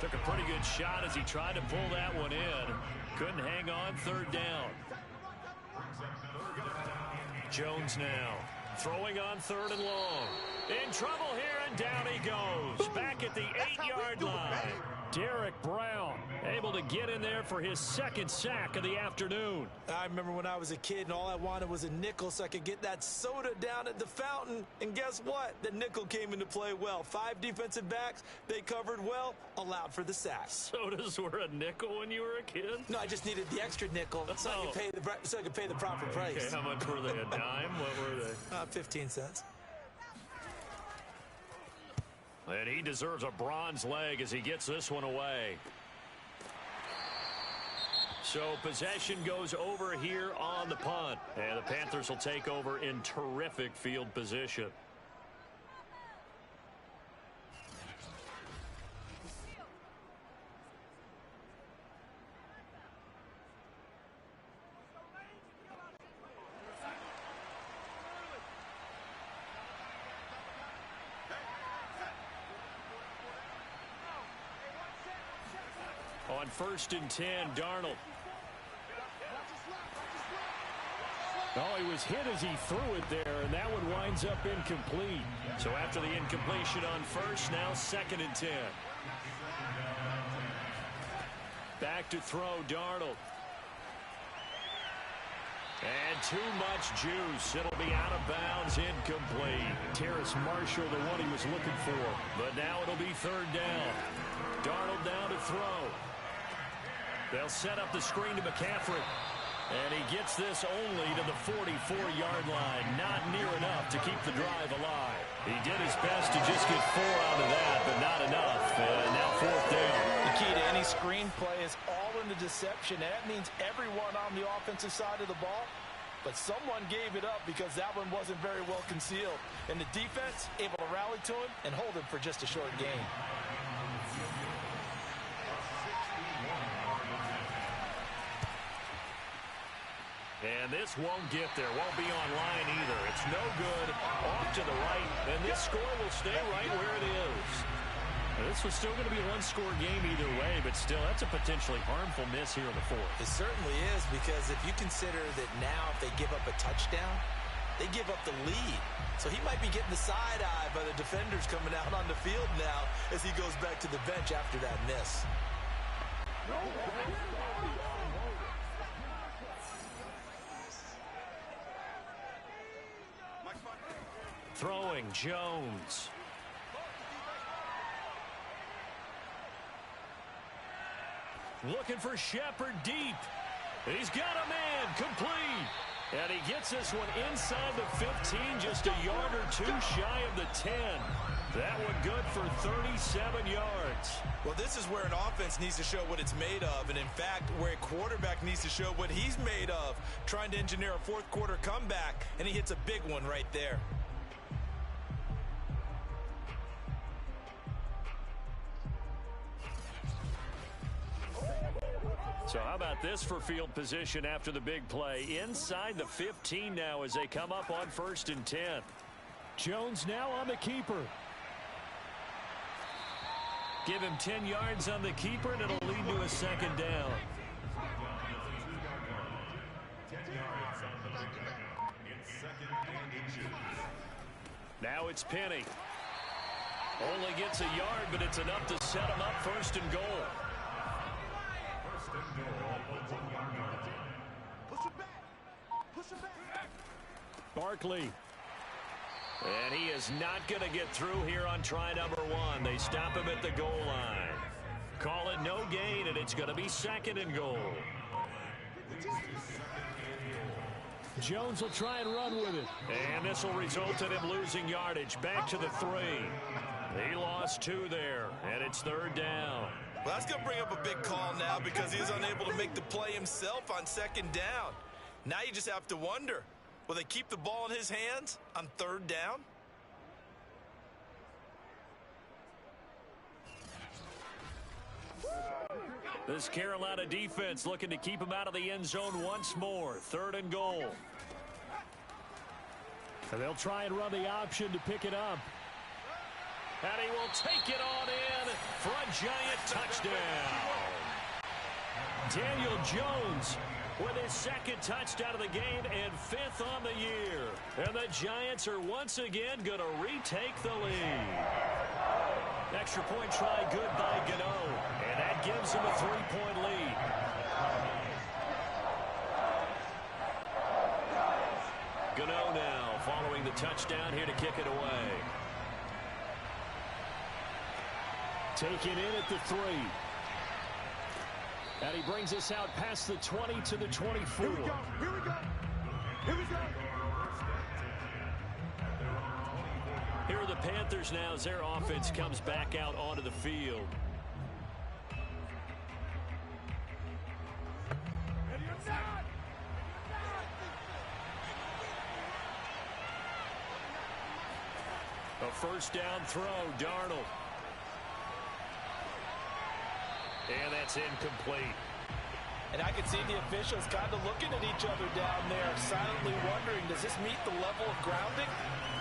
Took a pretty good shot as he tried to pull that one in. Couldn't hang on. 3rd down. Jones now. Throwing on 3rd and long. In trouble here, and down he goes. Back at the 8-yard line. Derek Brown able to get in there for his 2nd sack of the afternoon. I remember when I was a kid and all I wanted was a nickel so I could get that soda down at the fountain. And guess what? The nickel came into play well. 5 defensive backs, they covered well, allowed for the sack. Sodas were a nickel when you were a kid? No, I just needed the extra nickel so I could pay the proper price. Okay, how much were they? A dime? What were they? 15 cents. And he deserves a bronze leg as he gets this one away. So possession goes over here on the punt. And the Panthers will take over in terrific field position. On 1st and 10, Darnold. Oh, he was hit as he threw it there, and that one winds up incomplete. So after the incompletion on 1st, now 2nd and 10. Back to throw, Darnold. And too much juice. It'll be out of bounds, incomplete. Terrace Marshall, the one he was looking for. But now it'll be 3rd down. Darnold down to throw. They'll set up the screen to McCaffrey. And he gets this only to the 44-yard line. Not near enough to keep the drive alive. He did his best to just get 4 out of that, but not enough. And now 4th down. The key to any screenplay is all in the deception. That means everyone on the offensive side of the ball. But someone gave it up because that one wasn't very well concealed. And the defense able to rally to him and hold him for just a short gain. And this won't get there. Won't be online either. It's no good. Off to the right. And this score will stay right where it is. And this was still going to be a one-score game either way, but still, that's a potentially harmful miss here in the 4th. It certainly is, because if you consider that now if they give up a touchdown, they give up the lead. So he might be getting the side-eye by the defenders coming out on the field now as he goes back to the bench after that miss. Throwing, Jones. Looking for Shepard deep. He's got a man, complete. And he gets this one inside the 15, just a yard or two shy of the 10. That one good for 37 yards. Well, this is where an offense needs to show what it's made of. And in fact, where a quarterback needs to show what he's made of. Trying to engineer a 4th quarter comeback, and he hits a big one right there. So how about this for field position after the big play? Inside the 15 now as they come up on 1st and 10. Jones now on the keeper. Give him 10 yards on the keeper, and it'll lead to a 2nd down. Now it's Penny. Only gets a yard, but it's enough to set him up 1st and goal. Barkley. And he is not going to get through here on try number 1. They stop him at the goal line. Call it no gain, and it's going to be 2nd and goal. Jones will try and run with it. And this will result in him losing yardage. Back to the 3. He lost 2 there, and it's 3rd down. Well, that's going to bring up a big call now because he is unable to make the play himself on 2nd down. Now you just have to wonder, will they keep the ball in his hands on 3rd down? This Carolina defense looking to keep him out of the end zone once more. 3rd and goal. And they'll try and run the option to pick it up. And he will take it on in for a giant touchdown. Daniel Jones with his 2nd touchdown of the game and 5th on the year. And the Giants are once again going to retake the lead. Extra point try good by Gano. And that gives him a 3-point lead. Gano now following the touchdown here to kick it away. Taken in at the 3. And he brings us out past the 20 to the 24. Here we go. Here we go. Here we go. Here are the Panthers now as their offense comes back out onto the field. first down throw, Darnold. And that's incomplete. And I can see the officials kind of looking at each other down there, silently wondering, does this meet the level of grounding?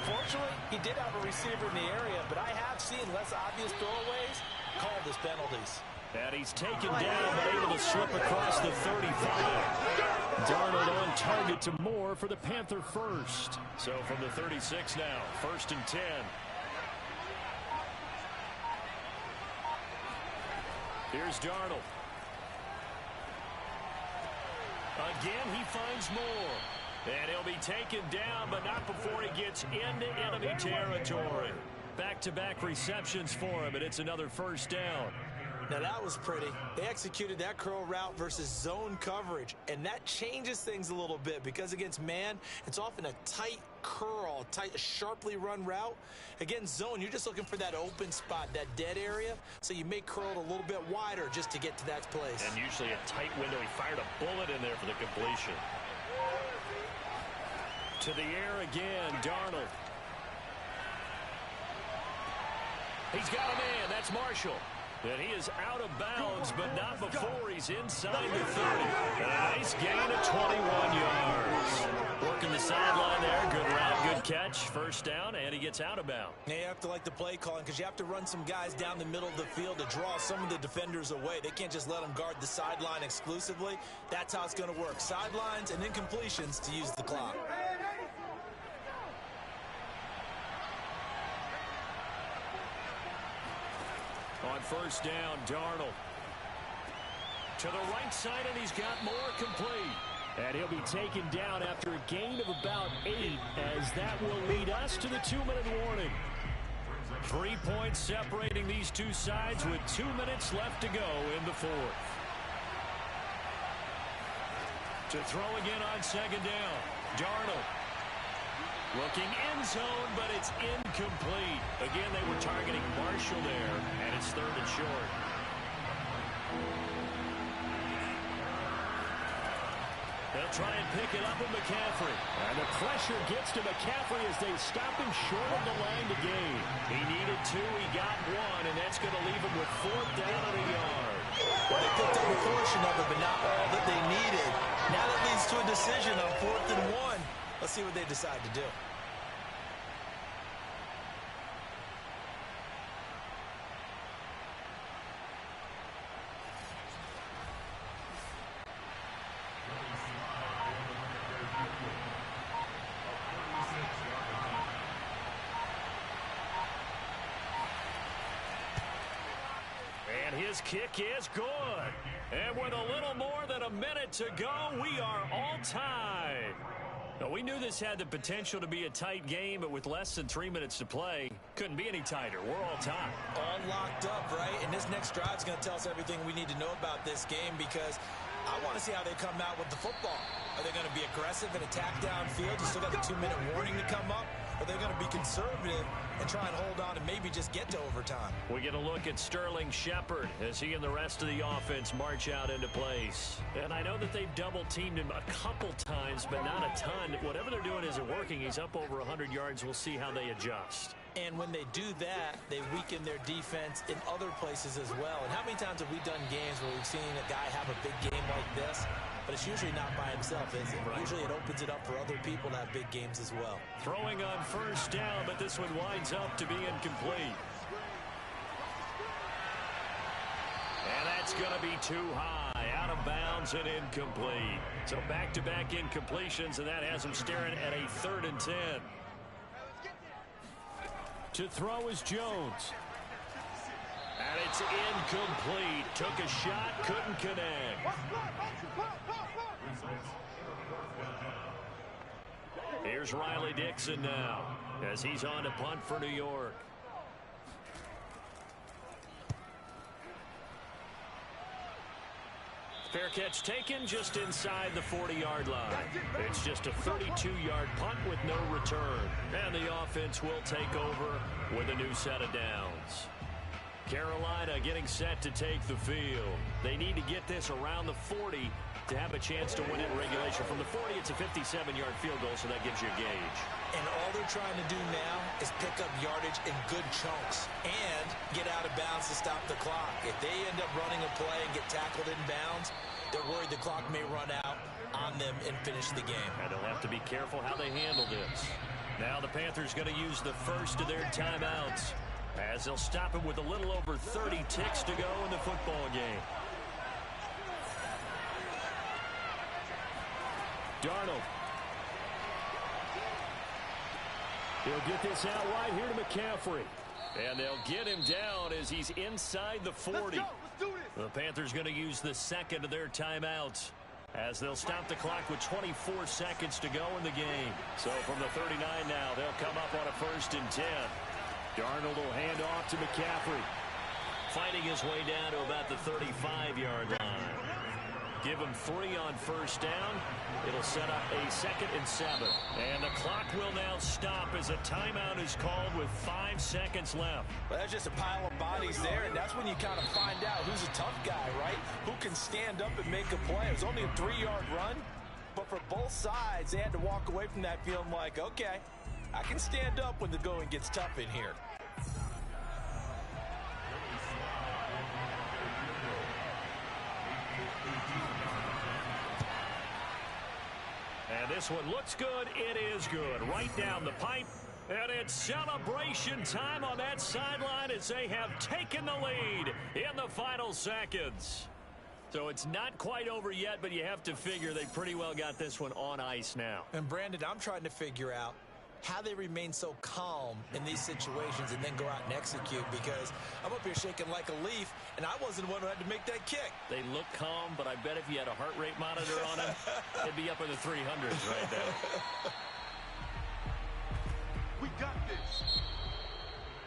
Fortunately, he did have a receiver in the area, but I have seen less obvious throwaways called as penalties. And he's taken down, but able to slip across the 35. Darnold on target to Moore for the Panther first. So from the 36 now, 1st and 10. Here's Darnold. Again, he finds Moore. And he'll be taken down, but not before he gets into enemy territory. Back-to-back receptions for him, and it's another first down. Now that was pretty. They executed that curl route versus zone coverage, and that changes things a little bit because against man, it's often a tight curl, tight, sharply run route. Against zone, you're just looking for that open spot, that dead area, so you may curl it a little bit wider just to get to that place. And usually a tight window. He fired a bullet in there for the completion. To the air again, Darnold. He's got a man. That's Marshall. And he is out of bounds, but not before he's inside the 30. A nice gain of 21 yards. Working the sideline there. Good route, good catch. First down, and he gets out of bounds. Now you have to like the play calling because you have to run some guys down the middle of the field to draw some of the defenders away. They can't just let them guard the sideline exclusively. That's how it's going to work. Sidelines and incompletions to use the clock. On first down, Darnold. To the right side, and he's got Moore complete. And he'll be taken down after a gain of about 8, as that will lead us to the 2-minute warning. 3 points separating these two sides with 2 minutes left to go in the 4th. To throw again on second down, Darnold. Looking end zone, but it's incomplete. Again, they were targeting Marshall there, and it's 3rd and short. They'll try and pick it up with McCaffrey. And the pressure gets to McCaffrey as they stop him short of the line to gain. He needed 2, he got 1, and that's going to leave him with 4th down and a yard. Well, they picked up a portion of it, but not all that they needed. Now that leads to a decision on 4th and 1. Let's see what they decide to do. And his kick is good. And with a little more than a minute to go, we are all tied. Now, we knew this had the potential to be a tight game, but with less than 3 minutes to play, couldn't be any tighter. We're all tied. All locked up, right? And this next drive is going to tell us everything we need to know about this game because I want to see how they come out with the football. Are they going to be aggressive and attack downfield? You still got the 2-minute warning to come up. Are they going to be conservative and try and hold on and maybe just get to overtime? We get a look at Sterling Shepard as he and the rest of the offense march out into place. And I know that they've double-teamed him a couple times, but not a ton. Whatever they're doing isn't working. He's up over 100 yards. We'll see how they adjust. And when they do that, they weaken their defense in other places as well. And how many times have we done games where we've seen a guy have a big game like this, but it's usually not by himself, is it? Right. Usually it opens it up for other people to have big games as well. Throwing on first down, but this one winds up to be incomplete. And that's going to be too high, out of bounds and incomplete. So back-to-back incompletions, and that has him staring at a 3rd and 10. To throw is Jones. And it's incomplete. Took a shot, couldn't connect. Here's Riley Dixon now as he's on to punt for New York. Fair catch taken just inside the 40-yard line. It's just a 32-yard punt with no return. And the offense will take over with a new set of downs. Carolina getting set to take the field. They need to get this around the 40 to have a chance to win it in regulation. From the 40, it's a 57-yard field goal, so that gives you a gauge. And all they're trying to do now is pick up yardage in good chunks and get out of bounds to stop the clock. If they end up running a play and get tackled in bounds, they're worried the clock may run out on them and finish the game. And they'll have to be careful how they handle this. Now the Panthers going to use the first of their timeouts as they'll stop it with a little over 30 ticks to go in the football game. Darnold. He'll get this out wide here to McCaffrey. And they'll get him down as he's inside the 40. Let's do this. The Panthers going to use the second of their timeouts as they'll stop the clock with 24 seconds to go in the game. So from the 39 now, they'll come up on a 1st and 10. Darnold will hand off to McCaffrey. Fighting his way down to about the 35-yard line. Give him 3 on 1st down. It'll set up a 2nd and 7. And the clock will now stop as a timeout is called with 5 seconds left. Well, that's just a pile of bodies there, and that's when you kind of find out who's a tough guy, right? Who can stand up and make a play. It was only a 3-yard run, but for both sides, they had to walk away from that feeling like, okay, I can stand up when the going gets tough in here. And this one looks good. It is good. Right down the pipe. And it's celebration time on that sideline as they have taken the lead in the final seconds. So it's not quite over yet, but you have to figure they pretty well got this one on ice now. And Brandon, I'm trying to figure out how they remain so calm in these situations and then go out and execute, because I'm up here shaking like a leaf, and I wasn't the one who had to make that kick. They look calm, but I bet if you had a heart rate monitor on them, it'd be up in the 300s right now. We got this.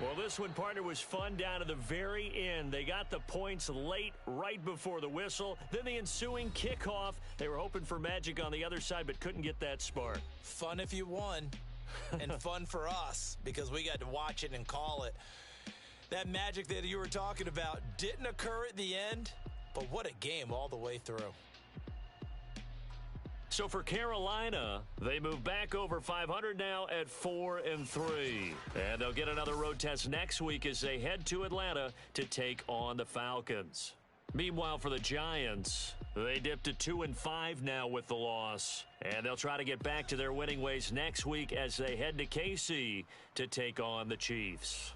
Well, this one, partner, was fun down to the very end. They got the points late, right before the whistle. Then the ensuing kickoff. They were hoping for magic on the other side, but couldn't get that spark. Fun if you won. And fun for us because we got to watch it and call it. That magic that you were talking about didn't occur at the end, but what a game all the way through. So for Carolina, they move back over 500 now at 4-3. And they'll get another road test next week as they head to Atlanta to take on the Falcons. Meanwhile, for the Giants, they dipped to 2-5 now with the loss. And they'll try to get back to their winning ways next week as they head to KC to take on the Chiefs.